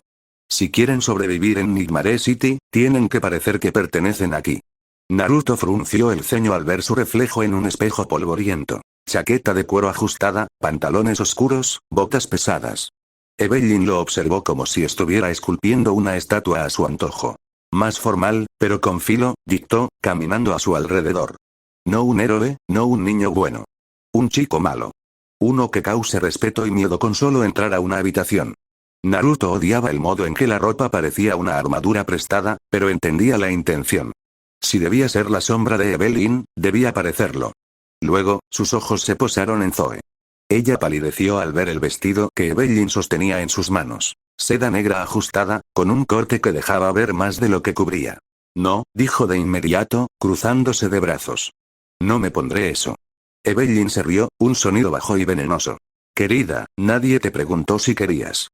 Si quieren sobrevivir en Nigmare City, tienen que parecer que pertenecen aquí. Naruto frunció el ceño al ver su reflejo en un espejo polvoriento. Chaqueta de cuero ajustada, pantalones oscuros, botas pesadas. Evelyn lo observó como si estuviera esculpiendo una estatua a su antojo. Más formal, pero con filo, dictó, caminando a su alrededor. No un héroe, no un niño bueno. Un chico malo. Uno que cause respeto y miedo con solo entrar a una habitación. Naruto odiaba el modo en que la ropa parecía una armadura prestada, pero entendía la intención. Si debía ser la sombra de Evelyn, debía parecerlo. Luego, sus ojos se posaron en Zoe. Ella palideció al ver el vestido que Evelyn sostenía en sus manos. Seda negra ajustada, con un corte que dejaba ver más de lo que cubría. No, dijo de inmediato, cruzándose de brazos. No me pondré eso. Evelyn se rió, un sonido bajo y venenoso. Querida, nadie te preguntó si querías.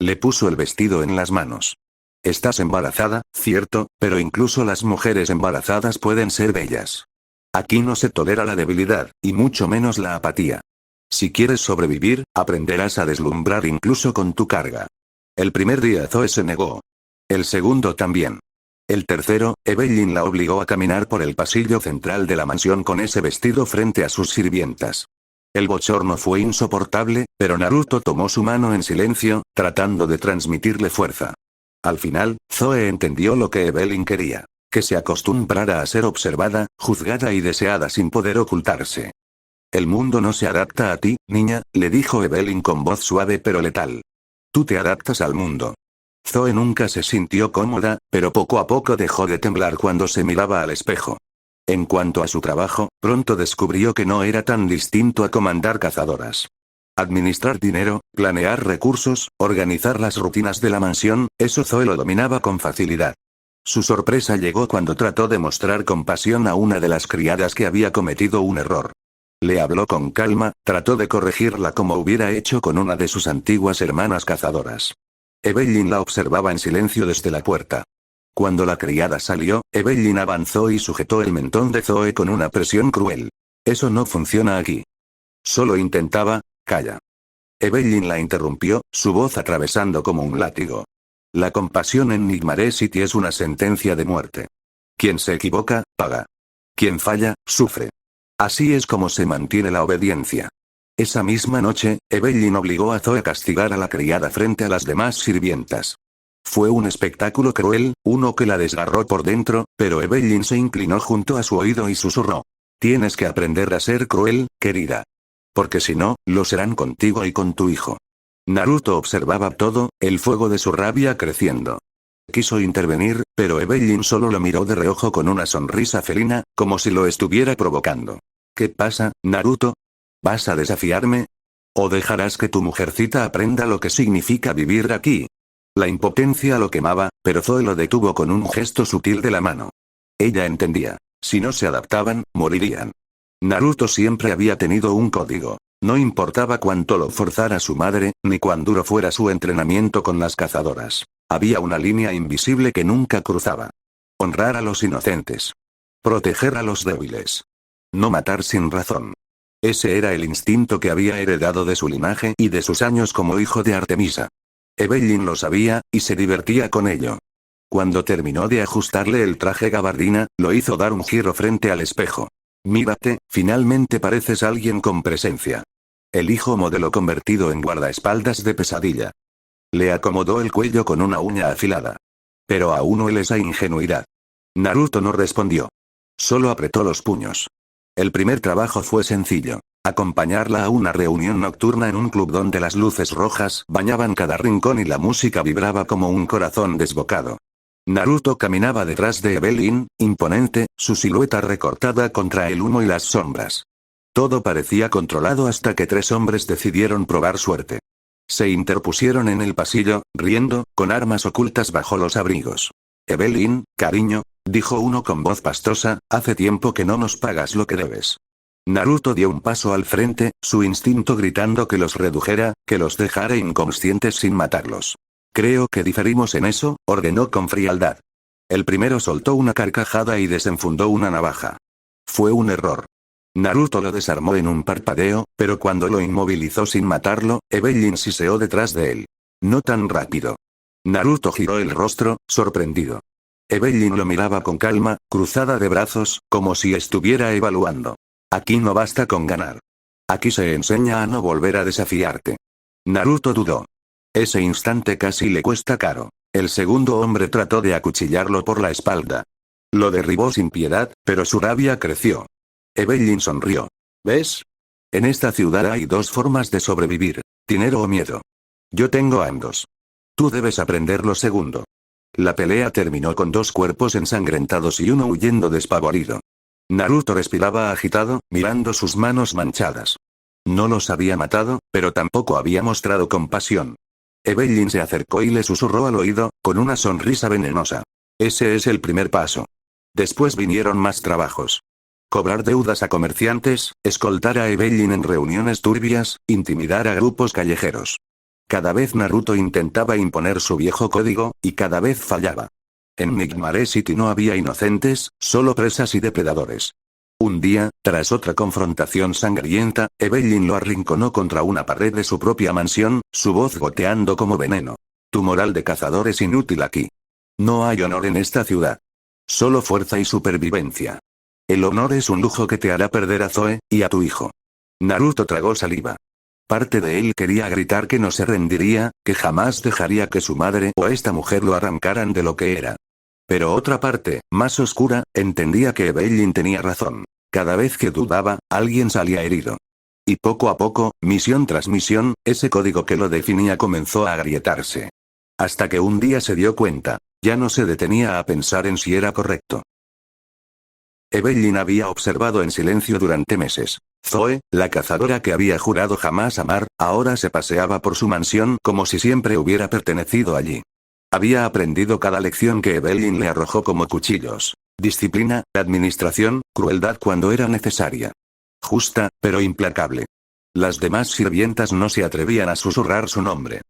Le puso el vestido en las manos. Estás embarazada, cierto, pero incluso las mujeres embarazadas pueden ser bellas. Aquí no se tolera la debilidad, y mucho menos la apatía. Si quieres sobrevivir, aprenderás a deslumbrar incluso con tu carga. El primer día Zoe se negó. El segundo también. El tercero, Evelyn la obligó a caminar por el pasillo central de la mansión con ese vestido frente a sus sirvientas. El bochorno fue insoportable, pero Naruto tomó su mano en silencio, tratando de transmitirle fuerza. Al final, Zoe entendió lo que Evelyn quería. Que se acostumbrara a ser observada, juzgada y deseada sin poder ocultarse. El mundo no se adapta a ti, niña, le dijo Evelyn con voz suave pero letal. Tú te adaptas al mundo. Zoe nunca se sintió cómoda, pero poco a poco dejó de temblar cuando se miraba al espejo. En cuanto a su trabajo, pronto descubrió que no era tan distinto a comandar cazadoras. Administrar dinero, planear recursos, organizar las rutinas de la mansión, eso Zoe lo dominaba con facilidad. Su sorpresa llegó cuando trató de mostrar compasión a una de las criadas que había cometido un error. Le habló con calma, trató de corregirla como hubiera hecho con una de sus antiguas hermanas cazadoras. Evelyn la observaba en silencio desde la puerta. Cuando la criada salió, Evelyn avanzó y sujetó el mentón de Zoe con una presión cruel. Eso no funciona aquí. Solo intentaba, calla. Evelyn la interrumpió, su voz atravesando como un látigo. La compasión en Nigmare City es una sentencia de muerte. Quien se equivoca, paga. Quien falla, sufre. Así es como se mantiene la obediencia. Esa misma noche, Evelyn obligó a Zoe a castigar a la criada frente a las demás sirvientas. Fue un espectáculo cruel, uno que la desgarró por dentro, pero Evelyn se inclinó junto a su oído y susurró. Tienes que aprender a ser cruel, querida. Porque si no, lo serán contigo y con tu hijo. Naruto observaba todo, el fuego de su rabia creciendo. Quiso intervenir, pero Evelyn solo lo miró de reojo con una sonrisa felina, como si lo estuviera provocando. ¿Qué pasa, Naruto? ¿Vas a desafiarme? ¿O dejarás que tu mujercita aprenda lo que significa vivir aquí? La impotencia lo quemaba, pero Zoe lo detuvo con un gesto sutil de la mano. Ella entendía. Si no se adaptaban, morirían. Naruto siempre había tenido un código. No importaba cuánto lo forzara su madre, ni cuán duro fuera su entrenamiento con las cazadoras. Había una línea invisible que nunca cruzaba. Honrar a los inocentes. Proteger a los débiles. No matar sin razón. Ese era el instinto que había heredado de su linaje y de sus años como hijo de Artemisa. Evelyn lo sabía, y se divertía con ello. Cuando terminó de ajustarle el traje gabardina, lo hizo dar un giro frente al espejo. Mírate, finalmente pareces alguien con presencia. El hijo modelo convertido en guardaespaldas de pesadilla. Le acomodó el cuello con una uña afilada. Pero aún huele esa ingenuidad. Naruto no respondió. Solo apretó los puños. El primer trabajo fue sencillo. Acompañarla a una reunión nocturna en un club donde las luces rojas bañaban cada rincón y la música vibraba como un corazón desbocado. Naruto caminaba detrás de Evelyn, imponente, su silueta recortada contra el humo y las sombras. Todo parecía controlado hasta que tres hombres decidieron probar suerte. Se interpusieron en el pasillo, riendo, con armas ocultas bajo los abrigos. Evelyn, cariño, dijo uno con voz pastosa, hace tiempo que no nos pagas lo que debes. Naruto dio un paso al frente, su instinto gritando que los redujera, que los dejara inconscientes sin matarlos. Creo que diferimos en eso, ordenó con frialdad. El primero soltó una carcajada y desenfundó una navaja. Fue un error. Naruto lo desarmó en un parpadeo, pero cuando lo inmovilizó sin matarlo, Evelyn siseó detrás de él. No tan rápido. Naruto giró el rostro, sorprendido. Evelyn lo miraba con calma, cruzada de brazos, como si estuviera evaluando. Aquí no basta con ganar. Aquí se enseña a no volver a desafiarte. Naruto dudó. Ese instante casi le cuesta caro. El segundo hombre trató de acuchillarlo por la espalda. Lo derribó sin piedad, pero su rabia creció. Evelyn sonrió. ¿Ves? En esta ciudad hay dos formas de sobrevivir, dinero o miedo. Yo tengo ambos. Tú debes aprender lo segundo. La pelea terminó con dos cuerpos ensangrentados y uno huyendo despavorido. Naruto respiraba agitado, mirando sus manos manchadas. No los había matado, pero tampoco había mostrado compasión. Evelyn se acercó y le susurró al oído, con una sonrisa venenosa. Ese es el primer paso. Después vinieron más trabajos. Cobrar deudas a comerciantes, escoltar a Evelyn en reuniones turbias, intimidar a grupos callejeros. Cada vez Naruto intentaba imponer su viejo código, y cada vez fallaba. En Migmare City no había inocentes, solo presas y depredadores. Un día, tras otra confrontación sangrienta, Evelyn lo arrinconó contra una pared de su propia mansión, su voz goteando como veneno. Tu moral de cazador es inútil aquí. No hay honor en esta ciudad. Solo fuerza y supervivencia. El honor es un lujo que te hará perder a Zoe, y a tu hijo. Naruto tragó saliva. Parte de él quería gritar que no se rendiría, que jamás dejaría que su madre o esta mujer lo arrancaran de lo que era. Pero otra parte, más oscura, entendía que Evelyn tenía razón. Cada vez que dudaba, alguien salía herido. Y poco a poco, misión tras misión, ese código que lo definía comenzó a agrietarse. Hasta que un día se dio cuenta, ya no se detenía a pensar en si era correcto. Evelyn había observado en silencio durante meses. Zoe, la cazadora que había jurado jamás amar, ahora se paseaba por su mansión como si siempre hubiera pertenecido allí. Había aprendido cada lección que Evelyn le arrojó como cuchillos. Disciplina, administración, crueldad cuando era necesaria. Justa, pero implacable. Las demás sirvientas no se atrevían a susurrar su nombre.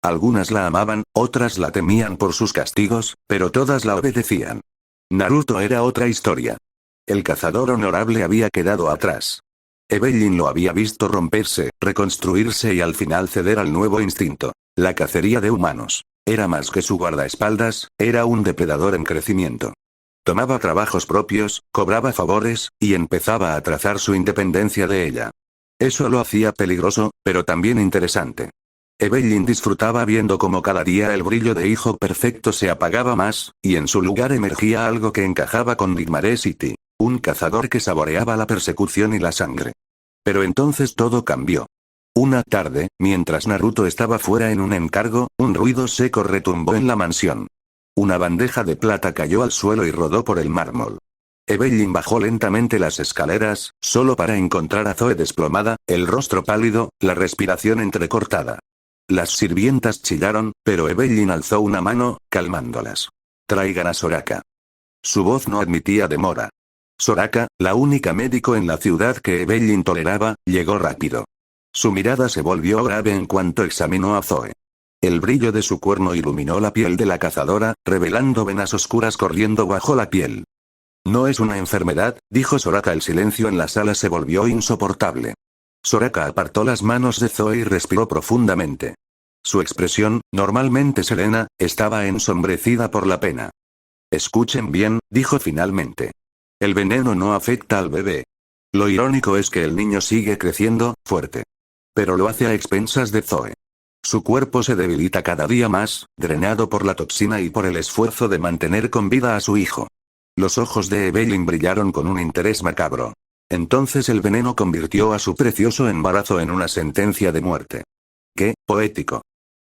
Algunas la amaban, otras la temían por sus castigos, pero todas la obedecían. Naruto era otra historia. El cazador honorable había quedado atrás. Evelyn lo había visto romperse, reconstruirse y al final ceder al nuevo instinto, la cacería de humanos. Era más que su guardaespaldas, era un depredador en crecimiento. Tomaba trabajos propios, cobraba favores, y empezaba a trazar su independencia de ella. Eso lo hacía peligroso, pero también interesante. Evelyn disfrutaba viendo cómo cada día el brillo de hijo perfecto se apagaba más, y en su lugar emergía algo que encajaba con Migmare City. Un cazador que saboreaba la persecución y la sangre. Pero entonces todo cambió. Una tarde, mientras Naruto estaba fuera en un encargo, un ruido seco retumbó en la mansión. Una bandeja de plata cayó al suelo y rodó por el mármol. Evelyn bajó lentamente las escaleras, solo para encontrar a Zoe desplomada, el rostro pálido, la respiración entrecortada. Las sirvientas chillaron, pero Evelyn alzó una mano, calmándolas. Traigan a Soraka. Su voz no admitía demora. Soraka, la única médico en la ciudad que Evelyn toleraba, llegó rápido. Su mirada se volvió grave en cuanto examinó a Zoe. El brillo de su cuerno iluminó la piel de la cazadora, revelando venas oscuras corriendo bajo la piel. No es una enfermedad, dijo Soraka. El silencio en la sala se volvió insoportable. Soraka apartó las manos de Zoe y respiró profundamente. Su expresión, normalmente serena, estaba ensombrecida por la pena. Escuchen bien, dijo finalmente. El veneno no afecta al bebé. Lo irónico es que el niño sigue creciendo, fuerte. Pero lo hace a expensas de Zoe. Su cuerpo se debilita cada día más, drenado por la toxina y por el esfuerzo de mantener con vida a su hijo. Los ojos de Evelyn brillaron con un interés macabro. Entonces el veneno convirtió a su precioso embarazo en una sentencia de muerte. ¡Qué poético!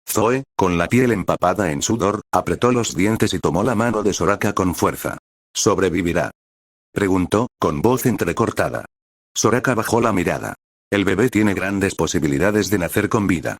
Zoe, con la piel empapada en sudor, apretó los dientes y tomó la mano de Soraka con fuerza. ¿Sobrevivirá?, preguntó, con voz entrecortada. Soraka bajó la mirada. El bebé tiene grandes posibilidades de nacer con vida.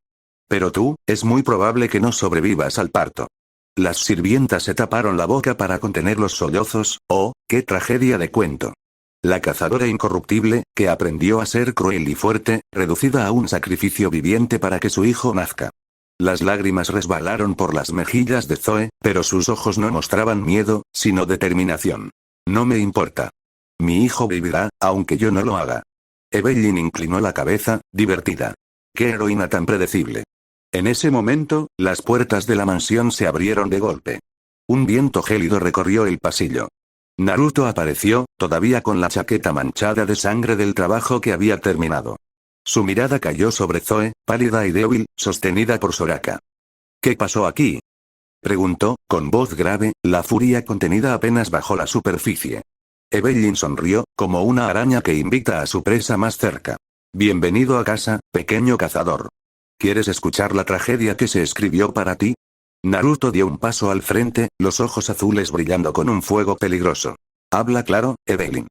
Pero tú, es muy probable que no sobrevivas al parto. Las sirvientas se taparon la boca para contener los sollozos. ¡Oh, qué tragedia de cuento! La cazadora incorruptible, que aprendió a ser cruel y fuerte, reducida a un sacrificio viviente para que su hijo nazca. Las lágrimas resbalaron por las mejillas de Zoe, pero sus ojos no mostraban miedo, sino determinación. No me importa. Mi hijo vivirá, aunque yo no lo haga. Evelyn inclinó la cabeza, divertida. ¡Qué heroína tan predecible! En ese momento, las puertas de la mansión se abrieron de golpe. Un viento gélido recorrió el pasillo. Naruto apareció, todavía con la chaqueta manchada de sangre del trabajo que había terminado. Su mirada cayó sobre Zoe, pálida y débil, sostenida por Soraka. ¿Qué pasó aquí?, preguntó, con voz grave, la furia contenida apenas bajo la superficie. Evelyn sonrió, como una araña que invita a su presa más cerca. Bienvenido a casa, pequeño cazador. ¿Quieres escuchar la tragedia que se escribió para ti? Naruto dio un paso al frente, los ojos azules brillando con un fuego peligroso. Habla claro, Evelyn.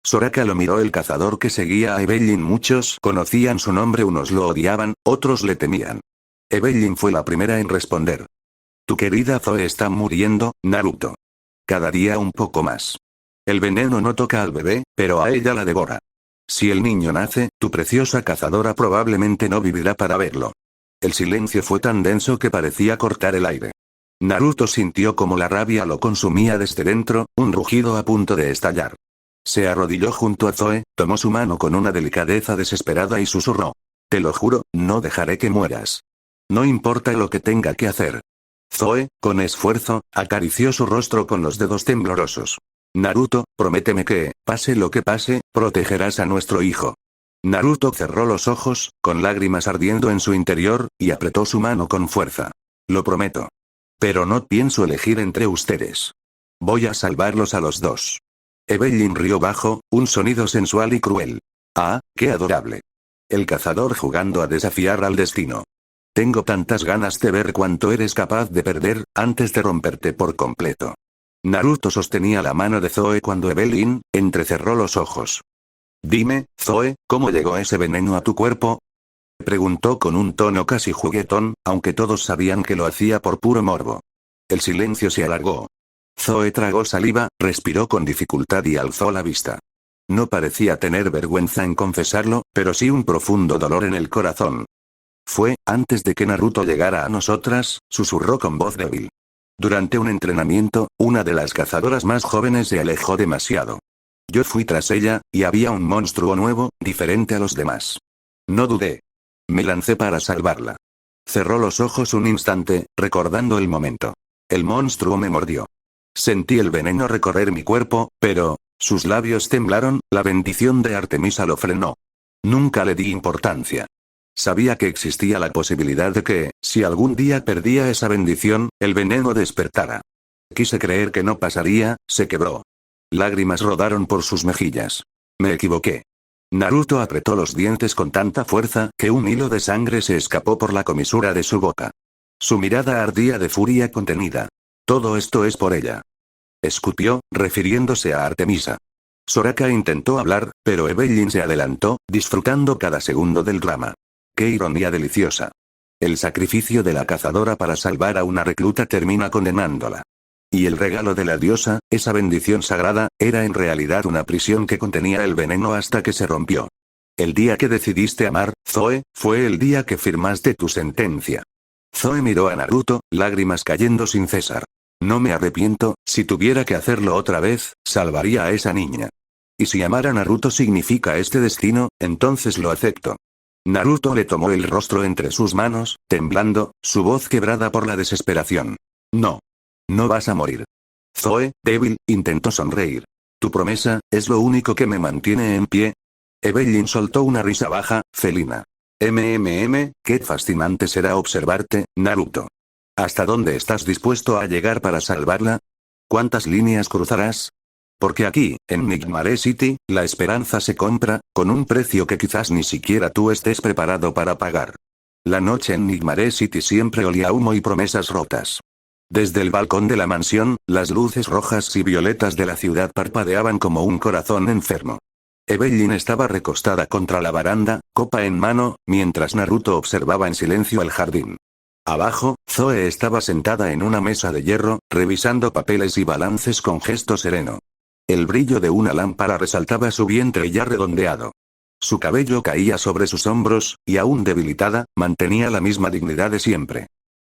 Soraka lo miró. El cazador que seguía a Evelyn. Muchos conocían su nombre, unos lo odiaban, otros le temían. Evelyn fue la primera en responder. Tu querida Zoe está muriendo, Naruto. Cada día un poco más. El veneno no toca al bebé, pero a ella la devora. Si el niño nace, tu preciosa cazadora probablemente no vivirá para verlo. El silencio fue tan denso que parecía cortar el aire. Naruto sintió como la rabia lo consumía desde dentro, un rugido a punto de estallar. Se arrodilló junto a Zoe, tomó su mano con una delicadeza desesperada y susurró. Te lo juro, no dejaré que mueras. No importa lo que tenga que hacer. Zoe, con esfuerzo, acarició su rostro con los dedos temblorosos. Naruto, prométeme que, pase lo que pase, protegerás a nuestro hijo. Naruto cerró los ojos, con lágrimas ardiendo en su interior, y apretó su mano con fuerza. Lo prometo. Pero no pienso elegir entre ustedes. Voy a salvarlos a los dos. Evelyn rió bajo, un sonido sensual y cruel. Ah, qué adorable. El cazador jugando a desafiar al destino. Tengo tantas ganas de ver cuánto eres capaz de perder, antes de romperte por completo. Naruto sostenía la mano de Zoe cuando Evelyn entrecerró los ojos. Dime, Zoe, ¿cómo llegó ese veneno a tu cuerpo? Preguntó con un tono casi juguetón, aunque todos sabían que lo hacía por puro morbo. El silencio se alargó. Zoe tragó saliva, respiró con dificultad y alzó la vista. No parecía tener vergüenza en confesarlo, pero sí un profundo dolor en el corazón. Fue, antes de que Naruto llegara a nosotras, susurró con voz débil. Durante un entrenamiento, una de las cazadoras más jóvenes se alejó demasiado. Yo fui tras ella, y había un monstruo nuevo, diferente a los demás. No dudé. Me lancé para salvarla. Cerró los ojos un instante, recordando el momento. El monstruo me mordió. Sentí el veneno recorrer mi cuerpo, pero, sus labios temblaron, la bendición de Artemisa lo frenó. Nunca le di importancia. Sabía que existía la posibilidad de que, si algún día perdía esa bendición, el veneno despertara. Quise creer que no pasaría, se quebró. Lágrimas rodaron por sus mejillas. Me equivoqué. Naruto apretó los dientes con tanta fuerza que un hilo de sangre se escapó por la comisura de su boca. Su mirada ardía de furia contenida. Todo esto es por ella. Escupió, refiriéndose a Artemisa. Soraka intentó hablar, pero Evelyn se adelantó, disfrutando cada segundo del drama. ¡Qué ironía deliciosa! El sacrificio de la cazadora para salvar a una recluta termina condenándola. Y el regalo de la diosa, esa bendición sagrada, era en realidad una prisión que contenía el veneno hasta que se rompió. El día que decidiste amar, Zoe, fue el día que firmaste tu sentencia. Zoe miró a Naruto, lágrimas cayendo sin cesar. No me arrepiento, si tuviera que hacerlo otra vez, salvaría a esa niña. Y si amar a Naruto significa este destino, entonces lo acepto. Naruto le tomó el rostro entre sus manos, temblando, su voz quebrada por la desesperación. No. No vas a morir. Zoe, débil, intentó sonreír. Tu promesa, es lo único que me mantiene en pie. Evelyn soltó una risa baja, felina. Qué fascinante será observarte, Naruto. ¿Hasta dónde estás dispuesto a llegar para salvarla? ¿Cuántas líneas cruzarás? Porque aquí, en Nigmare City, la esperanza se compra, con un precio que quizás ni siquiera tú estés preparado para pagar. La noche en Nigmare City siempre olía a humo y promesas rotas. Desde el balcón de la mansión, las luces rojas y violetas de la ciudad parpadeaban como un corazón enfermo. Evelyn estaba recostada contra la baranda, copa en mano, mientras Naruto observaba en silencio el jardín. Abajo, Zoe estaba sentada en una mesa de hierro, revisando papeles y balances con gesto sereno. El brillo de una lámpara resaltaba su vientre ya redondeado. Su cabello caía sobre sus hombros, y aún debilitada, mantenía la misma dignidad de siempre.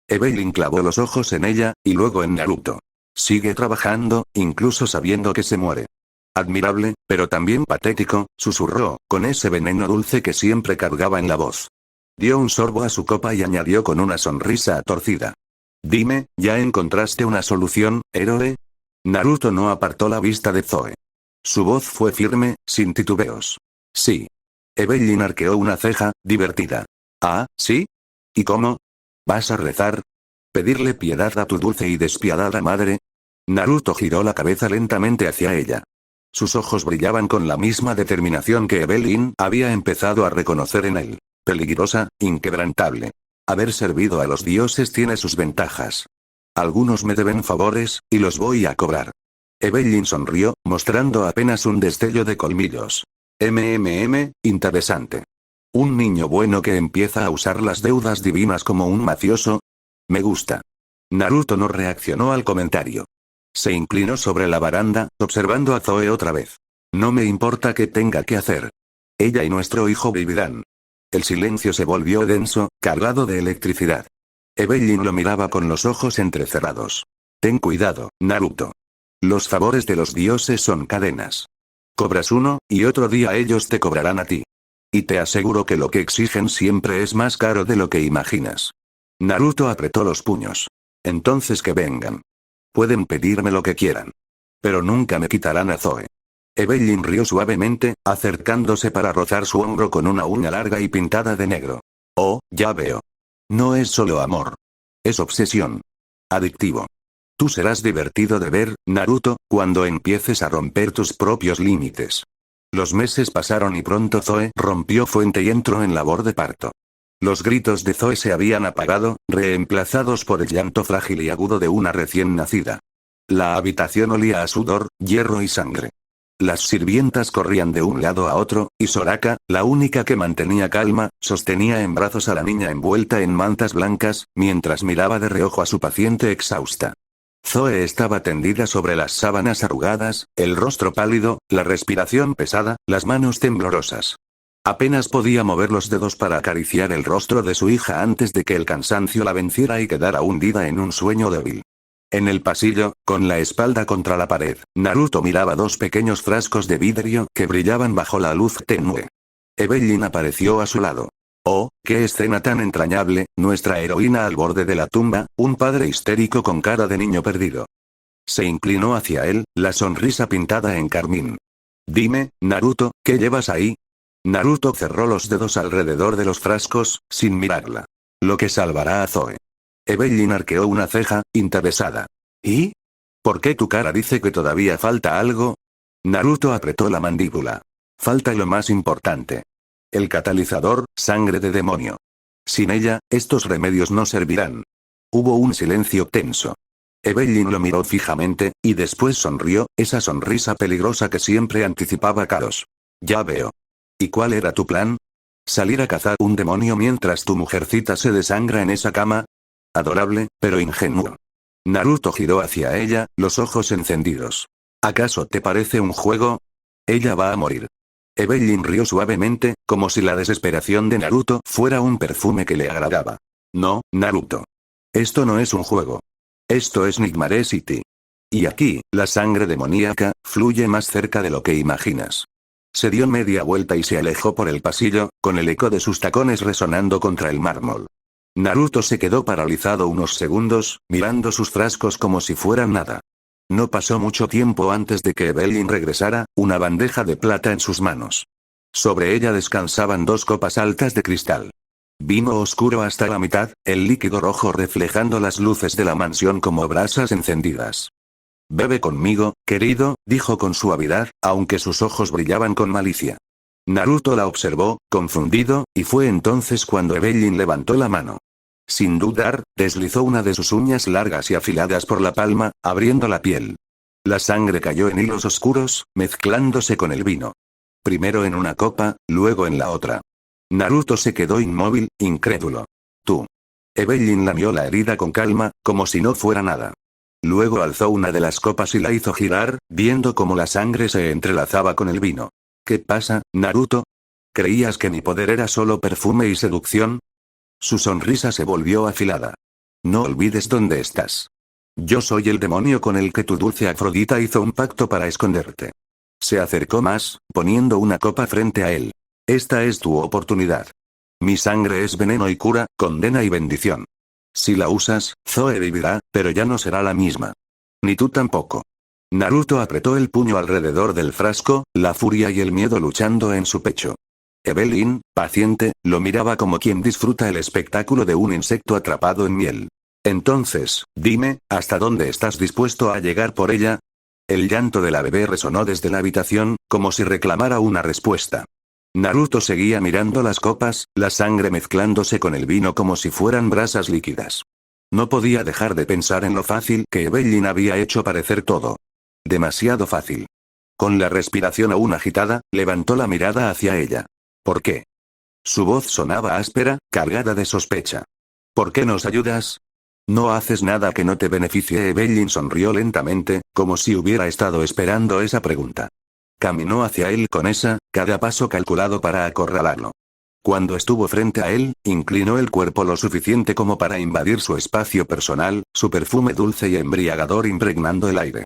Evelyn clavó los ojos en ella, y luego en Naruto. Sigue trabajando, incluso sabiendo que se muere. Admirable, pero también patético, susurró, con ese veneno dulce que siempre cargaba en la voz. Dio un sorbo a su copa y añadió con una sonrisa torcida. Dime, ¿ya encontraste una solución, héroe? Naruto no apartó la vista de Zoe. Su voz fue firme, sin titubeos. Sí. Evelyn arqueó una ceja, divertida. Ah, ¿sí? ¿Y cómo? ¿Vas a rezar? ¿Pedirle piedad a tu dulce y despiadada madre? Naruto giró la cabeza lentamente hacia ella. Sus ojos brillaban con la misma determinación que Evelyn había empezado a reconocer en él. Peligrosa, inquebrantable. Haber servido a los dioses tiene sus ventajas. Algunos me deben favores, y los voy a cobrar. Evelyn sonrió, mostrando apenas un destello de colmillos. Interesante. Un niño bueno que empieza a usar las deudas divinas como un mafioso. Me gusta. Naruto no reaccionó al comentario. Se inclinó sobre la baranda, observando a Zoe otra vez. No me importa qué tenga que hacer. Ella y nuestro hijo vivirán. El silencio se volvió denso, cargado de electricidad. Evelyn lo miraba con los ojos entrecerrados. Ten cuidado, Naruto. Los favores de los dioses son cadenas. Cobras uno, y otro día ellos te cobrarán a ti. Y te aseguro que lo que exigen siempre es más caro de lo que imaginas. Naruto apretó los puños. Entonces que vengan. Pueden pedirme lo que quieran. Pero nunca me quitarán a Zoe. Evelyn rió suavemente, acercándose para rozar su hombro con una uña larga y pintada de negro. Oh, ya veo. No es solo amor. Es obsesión. Adictivo. Tú serás divertido de ver, Naruto, cuando empieces a romper tus propios límites. Los meses pasaron y pronto Zoe rompió fuente y entró en labor de parto. Los gritos de Zoe se habían apagado, reemplazados por el llanto frágil y agudo de una recién nacida. La habitación olía a sudor, hierro y sangre. Las sirvientas corrían de un lado a otro, y Soraka, la única que mantenía calma, sostenía en brazos a la niña envuelta en mantas blancas, mientras miraba de reojo a su paciente exhausta. Zoe estaba tendida sobre las sábanas arrugadas, el rostro pálido, la respiración pesada, las manos temblorosas. Apenas podía mover los dedos para acariciar el rostro de su hija antes de que el cansancio la venciera y quedara hundida en un sueño débil. En el pasillo, con la espalda contra la pared, Naruto miraba dos pequeños frascos de vidrio que brillaban bajo la luz tenue. Evelyn apareció a su lado. Oh, qué escena tan entrañable, nuestra heroína al borde de la tumba, un padre histérico con cara de niño perdido. Se inclinó hacia él, la sonrisa pintada en carmín. Dime, Naruto, ¿qué llevas ahí? Naruto cerró los dedos alrededor de los frascos, sin mirarla. Lo que salvará a Zoe. Evelyn arqueó una ceja, interesada. ¿Y? ¿Por qué tu cara dice que todavía falta algo? Naruto apretó la mandíbula. Falta lo más importante. El catalizador, sangre de demonio. Sin ella, estos remedios no servirán. Hubo un silencio tenso. Evelyn lo miró fijamente, y después sonrió, esa sonrisa peligrosa que siempre anticipaba caos. Ya veo. ¿Y cuál era tu plan? ¿Salir a cazar un demonio mientras tu mujercita se desangra en esa cama? Adorable, pero ingenuo. Naruto giró hacia ella, los ojos encendidos. ¿Acaso te parece un juego? Ella va a morir. Evelyn rió suavemente, como si la desesperación de Naruto fuera un perfume que le agradaba. No, Naruto. Esto no es un juego. Esto es Nightmare City. Y aquí, la sangre demoníaca, fluye más cerca de lo que imaginas. Se dio media vuelta y se alejó por el pasillo, con el eco de sus tacones resonando contra el mármol. Naruto se quedó paralizado unos segundos, mirando sus frascos como si fueran nada. No pasó mucho tiempo antes de que Evelyn regresara, una bandeja de plata en sus manos. Sobre ella descansaban dos copas altas de cristal. Vino oscuro hasta la mitad, el líquido rojo reflejando las luces de la mansión como brasas encendidas. Bebe conmigo, querido, dijo con suavidad, aunque sus ojos brillaban con malicia. Naruto la observó, confundido, y fue entonces cuando Evelyn levantó la mano. Sin dudar, deslizó una de sus uñas largas y afiladas por la palma, abriendo la piel. La sangre cayó en hilos oscuros, mezclándose con el vino. Primero en una copa, luego en la otra. Naruto se quedó inmóvil, incrédulo. Tú. Evelyn lamió la herida con calma, como si no fuera nada. Luego alzó una de las copas y la hizo girar, viendo cómo la sangre se entrelazaba con el vino. ¿Qué pasa, Naruto? ¿Creías que mi poder era solo perfume y seducción? Su sonrisa se volvió afilada. No olvides dónde estás. Yo soy el demonio con el que tu dulce Afrodita hizo un pacto para esconderte. Se acercó más, poniendo una copa frente a él. Esta es tu oportunidad. Mi sangre es veneno y cura, condena y bendición. Si la usas, Zoe vivirá, pero ya no será la misma. Ni tú tampoco. Naruto apretó el puño alrededor del frasco, la furia y el miedo luchando en su pecho. Evelyn, paciente, lo miraba como quien disfruta el espectáculo de un insecto atrapado en miel. Entonces, dime, ¿hasta dónde estás dispuesto a llegar por ella? El llanto de la bebé resonó desde la habitación, como si reclamara una respuesta. Naruto seguía mirando las copas, la sangre mezclándose con el vino como si fueran brasas líquidas. No podía dejar de pensar en lo fácil que Evelyn había hecho parecer todo. Demasiado fácil. Con la respiración aún agitada, levantó la mirada hacia ella. ¿Por qué? Su voz sonaba áspera, cargada de sospecha. ¿Por qué nos ayudas? No haces nada que no te beneficie. Evelyn sonrió lentamente, como si hubiera estado esperando esa pregunta. Caminó hacia él con cada paso calculado para acorralarlo. Cuando estuvo frente a él, inclinó el cuerpo lo suficiente como para invadir su espacio personal, su perfume dulce y embriagador impregnando el aire.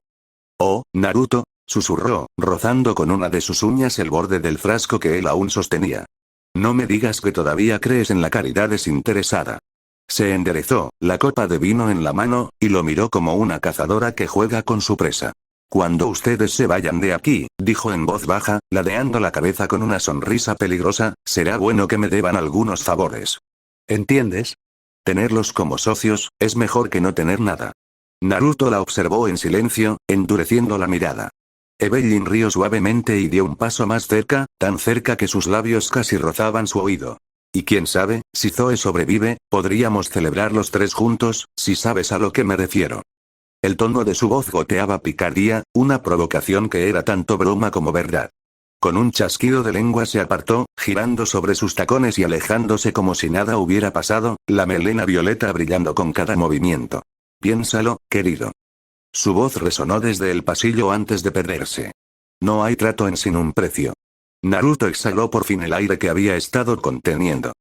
«Oh, Naruto», susurró, rozando con una de sus uñas el borde del frasco que él aún sostenía. «No me digas que todavía crees en la caridad desinteresada». Se enderezó, la copa de vino en la mano, y lo miró como una cazadora que juega con su presa. «Cuando ustedes se vayan de aquí», dijo en voz baja, ladeando la cabeza con una sonrisa peligrosa, «será bueno que me deban algunos favores. ¿Entiendes? Tenerlos como socios, es mejor que no tener nada». Naruto la observó en silencio, endureciendo la mirada. Evelyn rió suavemente y dio un paso más cerca, tan cerca que sus labios casi rozaban su oído. «Y quién sabe, si Zoe sobrevive, podríamos celebrar los tres juntos, si sabes a lo que me refiero». El tono de su voz goteaba picardía, una provocación que era tanto broma como verdad. Con un chasquido de lengua se apartó, girando sobre sus tacones y alejándose como si nada hubiera pasado, la melena violeta brillando con cada movimiento. «Piénsalo, querido». Su voz resonó desde el pasillo antes de perderse. «No hay trato en sin un precio». Naruto exhaló por fin el aire que había estado conteniendo.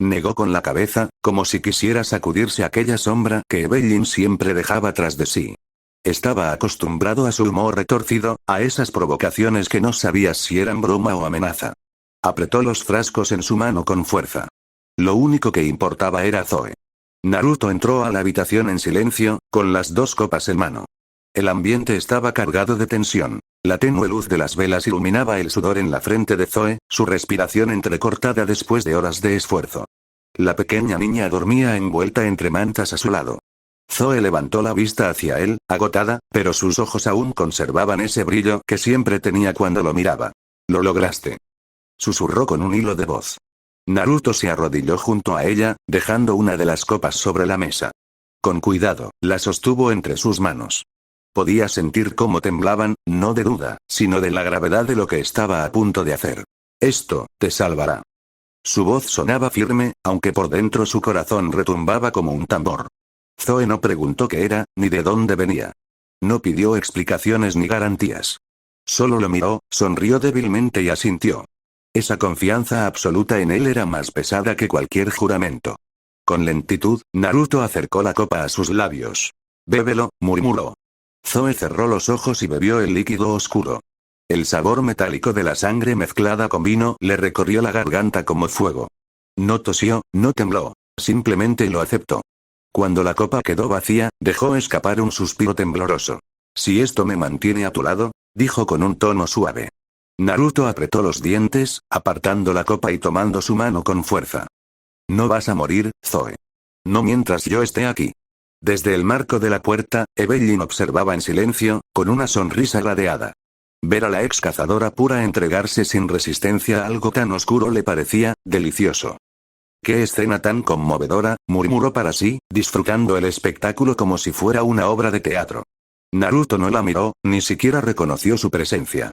Negó con la cabeza, como si quisiera sacudirse aquella sombra que Evelyn siempre dejaba tras de sí. Estaba acostumbrado a su humor retorcido, a esas provocaciones que no sabía si eran broma o amenaza. Apretó los frascos en su mano con fuerza. Lo único que importaba era Zoe. Naruto entró a la habitación en silencio, con las dos copas en mano. El ambiente estaba cargado de tensión. La tenue luz de las velas iluminaba el sudor en la frente de Zoe, su respiración entrecortada después de horas de esfuerzo. La pequeña niña dormía envuelta entre mantas a su lado. Zoe levantó la vista hacia él, agotada, pero sus ojos aún conservaban ese brillo que siempre tenía cuando lo miraba. «Lo lograste», susurró con un hilo de voz. Naruto se arrodilló junto a ella, dejando una de las copas sobre la mesa. Con cuidado, la sostuvo entre sus manos. Podía sentir cómo temblaban, no de duda, sino de la gravedad de lo que estaba a punto de hacer. «Esto, te salvará». Su voz sonaba firme, aunque por dentro su corazón retumbaba como un tambor. Zoe no preguntó qué era, ni de dónde venía. No pidió explicaciones ni garantías. Solo lo miró, sonrió débilmente y asintió. Esa confianza absoluta en él era más pesada que cualquier juramento. Con lentitud, Naruto acercó la copa a sus labios. «Bébelo», murmuró. Zoe cerró los ojos y bebió el líquido oscuro. El sabor metálico de la sangre mezclada con vino le recorrió la garganta como fuego. No tosió, no tembló, simplemente lo aceptó. Cuando la copa quedó vacía, dejó escapar un suspiro tembloroso. «Si esto me mantiene a tu lado», dijo con un tono suave. Naruto apretó los dientes, apartando la copa y tomando su mano con fuerza. «No vas a morir, Zoe. No mientras yo esté aquí». Desde el marco de la puerta, Evelyn observaba en silencio, con una sonrisa ladeada. Ver a la ex cazadora pura entregarse sin resistencia a algo tan oscuro le parecía delicioso. «Qué escena tan conmovedora», murmuró para sí, disfrutando el espectáculo como si fuera una obra de teatro. Naruto no la miró, ni siquiera reconoció su presencia.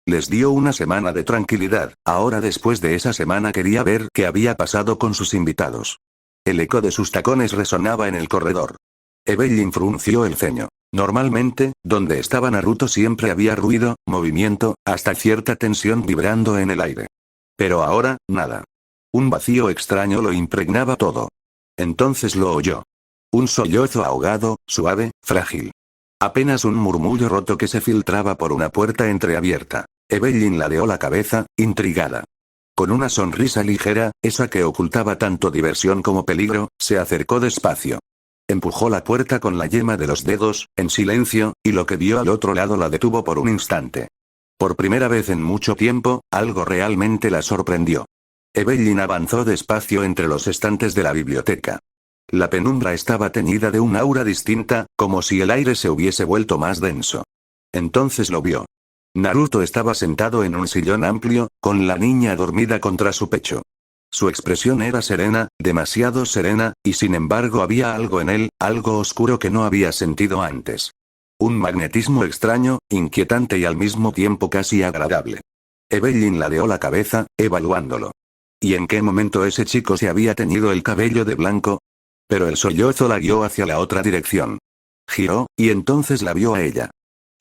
Les dio una semana de tranquilidad, ahora después de esa semana quería ver qué había pasado con sus invitados. El eco de sus tacones resonaba en el corredor. Evelyn frunció el ceño. Normalmente, donde estaba Naruto siempre había ruido, movimiento, hasta cierta tensión vibrando en el aire. Pero ahora, nada. Un vacío extraño lo impregnaba todo. Entonces lo oyó. Un sollozo ahogado, suave, frágil. Apenas un murmullo roto que se filtraba por una puerta entreabierta. Evelyn ladeó la cabeza, intrigada. Con una sonrisa ligera, esa que ocultaba tanto diversión como peligro, se acercó despacio. Empujó la puerta con la yema de los dedos, en silencio, y lo que vio al otro lado la detuvo por un instante. Por primera vez en mucho tiempo, algo realmente la sorprendió. Evelyn avanzó despacio entre los estantes de la biblioteca. La penumbra estaba teñida de un aura distinta, como si el aire se hubiese vuelto más denso. Entonces lo vio. Naruto estaba sentado en un sillón amplio, con la niña dormida contra su pecho. Su expresión era serena, demasiado serena, y sin embargo había algo en él, algo oscuro que no había sentido antes. Un magnetismo extraño, inquietante y al mismo tiempo casi agradable. Evelyn ladeó la cabeza, evaluándolo. ¿Y en qué momento ese chico se había teñido el cabello de blanco? Pero el sollozo la guió hacia la otra dirección. Giró, y entonces la vio a ella.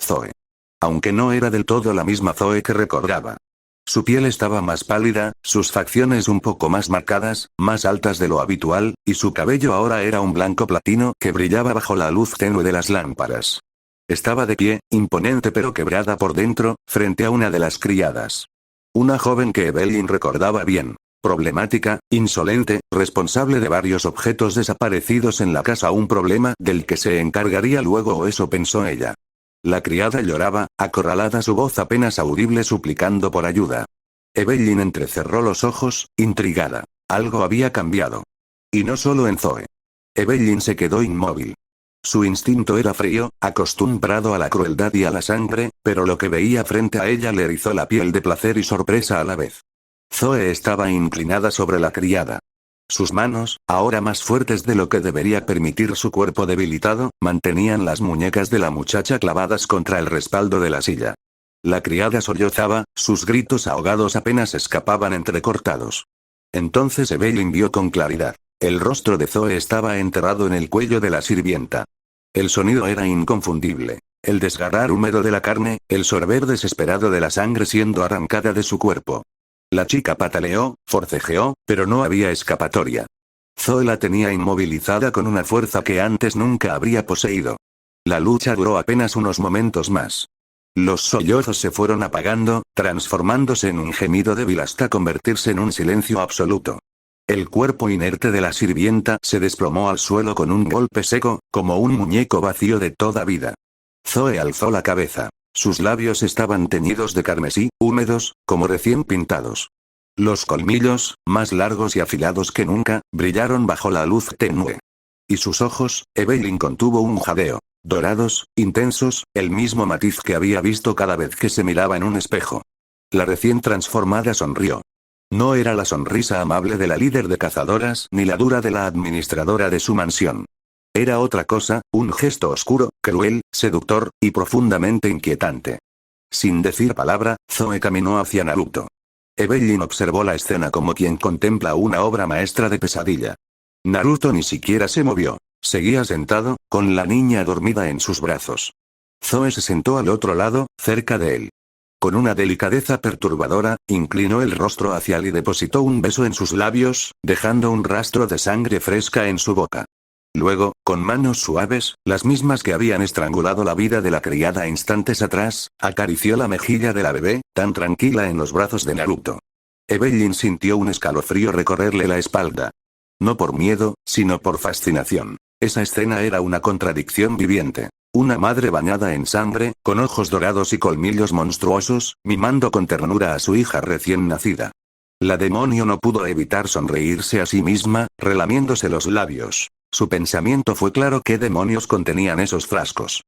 Zoe. Aunque no era del todo la misma Zoe que recordaba. Su piel estaba más pálida, sus facciones un poco más marcadas, más altas de lo habitual, y su cabello ahora era un blanco platino que brillaba bajo la luz tenue de las lámparas. Estaba de pie, imponente pero quebrada por dentro, frente a una de las criadas. Una joven que Evelyn recordaba bien. Problemática, insolente, responsable de varios objetos desaparecidos en la casa, un problema del que se encargaría luego, o eso pensó ella. La criada lloraba, acorralada, su voz apenas audible suplicando por ayuda. Evelyn entrecerró los ojos, intrigada. Algo había cambiado. Y no solo en Zoe. Evelyn se quedó inmóvil. Su instinto era frío, acostumbrado a la crueldad y a la sangre, pero lo que veía frente a ella le erizó la piel de placer y sorpresa a la vez. Zoe estaba inclinada sobre la criada. Sus manos, ahora más fuertes de lo que debería permitir su cuerpo debilitado, mantenían las muñecas de la muchacha clavadas contra el respaldo de la silla. La criada sollozaba, sus gritos ahogados apenas escapaban entrecortados. Entonces Evelyn vio con claridad. El rostro de Zoe estaba enterrado en el cuello de la sirvienta. El sonido era inconfundible. El desgarrar húmedo de la carne, el sorber desesperado de la sangre siendo arrancada de su cuerpo. La chica pataleó, forcejeó, pero no había escapatoria. Zoe la tenía inmovilizada con una fuerza que antes nunca habría poseído. La lucha duró apenas unos momentos más. Los sollozos se fueron apagando, transformándose en un gemido débil hasta convertirse en un silencio absoluto. El cuerpo inerte de la sirvienta se desplomó al suelo con un golpe seco, como un muñeco vacío de toda vida. Zoe alzó la cabeza. Sus labios estaban teñidos de carmesí, húmedos, como recién pintados. Los colmillos, más largos y afilados que nunca, brillaron bajo la luz tenue. Y sus ojos, Evelyn contuvo un jadeo. Dorados, intensos, el mismo matiz que había visto cada vez que se miraba en un espejo. La recién transformada sonrió. No era la sonrisa amable de la líder de cazadoras ni la dura de la administradora de su mansión. Era otra cosa, un gesto oscuro, cruel, seductor, y profundamente inquietante. Sin decir palabra, Zoe caminó hacia Naruto. Evelyn observó la escena como quien contempla una obra maestra de pesadilla. Naruto ni siquiera se movió. Seguía sentado, con la niña dormida en sus brazos. Zoe se sentó al otro lado, cerca de él. Con una delicadeza perturbadora, inclinó el rostro hacia él y depositó un beso en sus labios, dejando un rastro de sangre fresca en su boca. Luego, con manos suaves, las mismas que habían estrangulado la vida de la criada instantes atrás, acarició la mejilla de la bebé, tan tranquila en los brazos de Naruto. Evelyn sintió un escalofrío recorrerle la espalda. No por miedo, sino por fascinación. Esa escena era una contradicción viviente. Una madre bañada en sangre, con ojos dorados y colmillos monstruosos, mimando con ternura a su hija recién nacida. La demonio no pudo evitar sonreírse a sí misma, relamiéndose los labios. Su pensamiento fue claro: ¿qué demonios contenían esos frascos?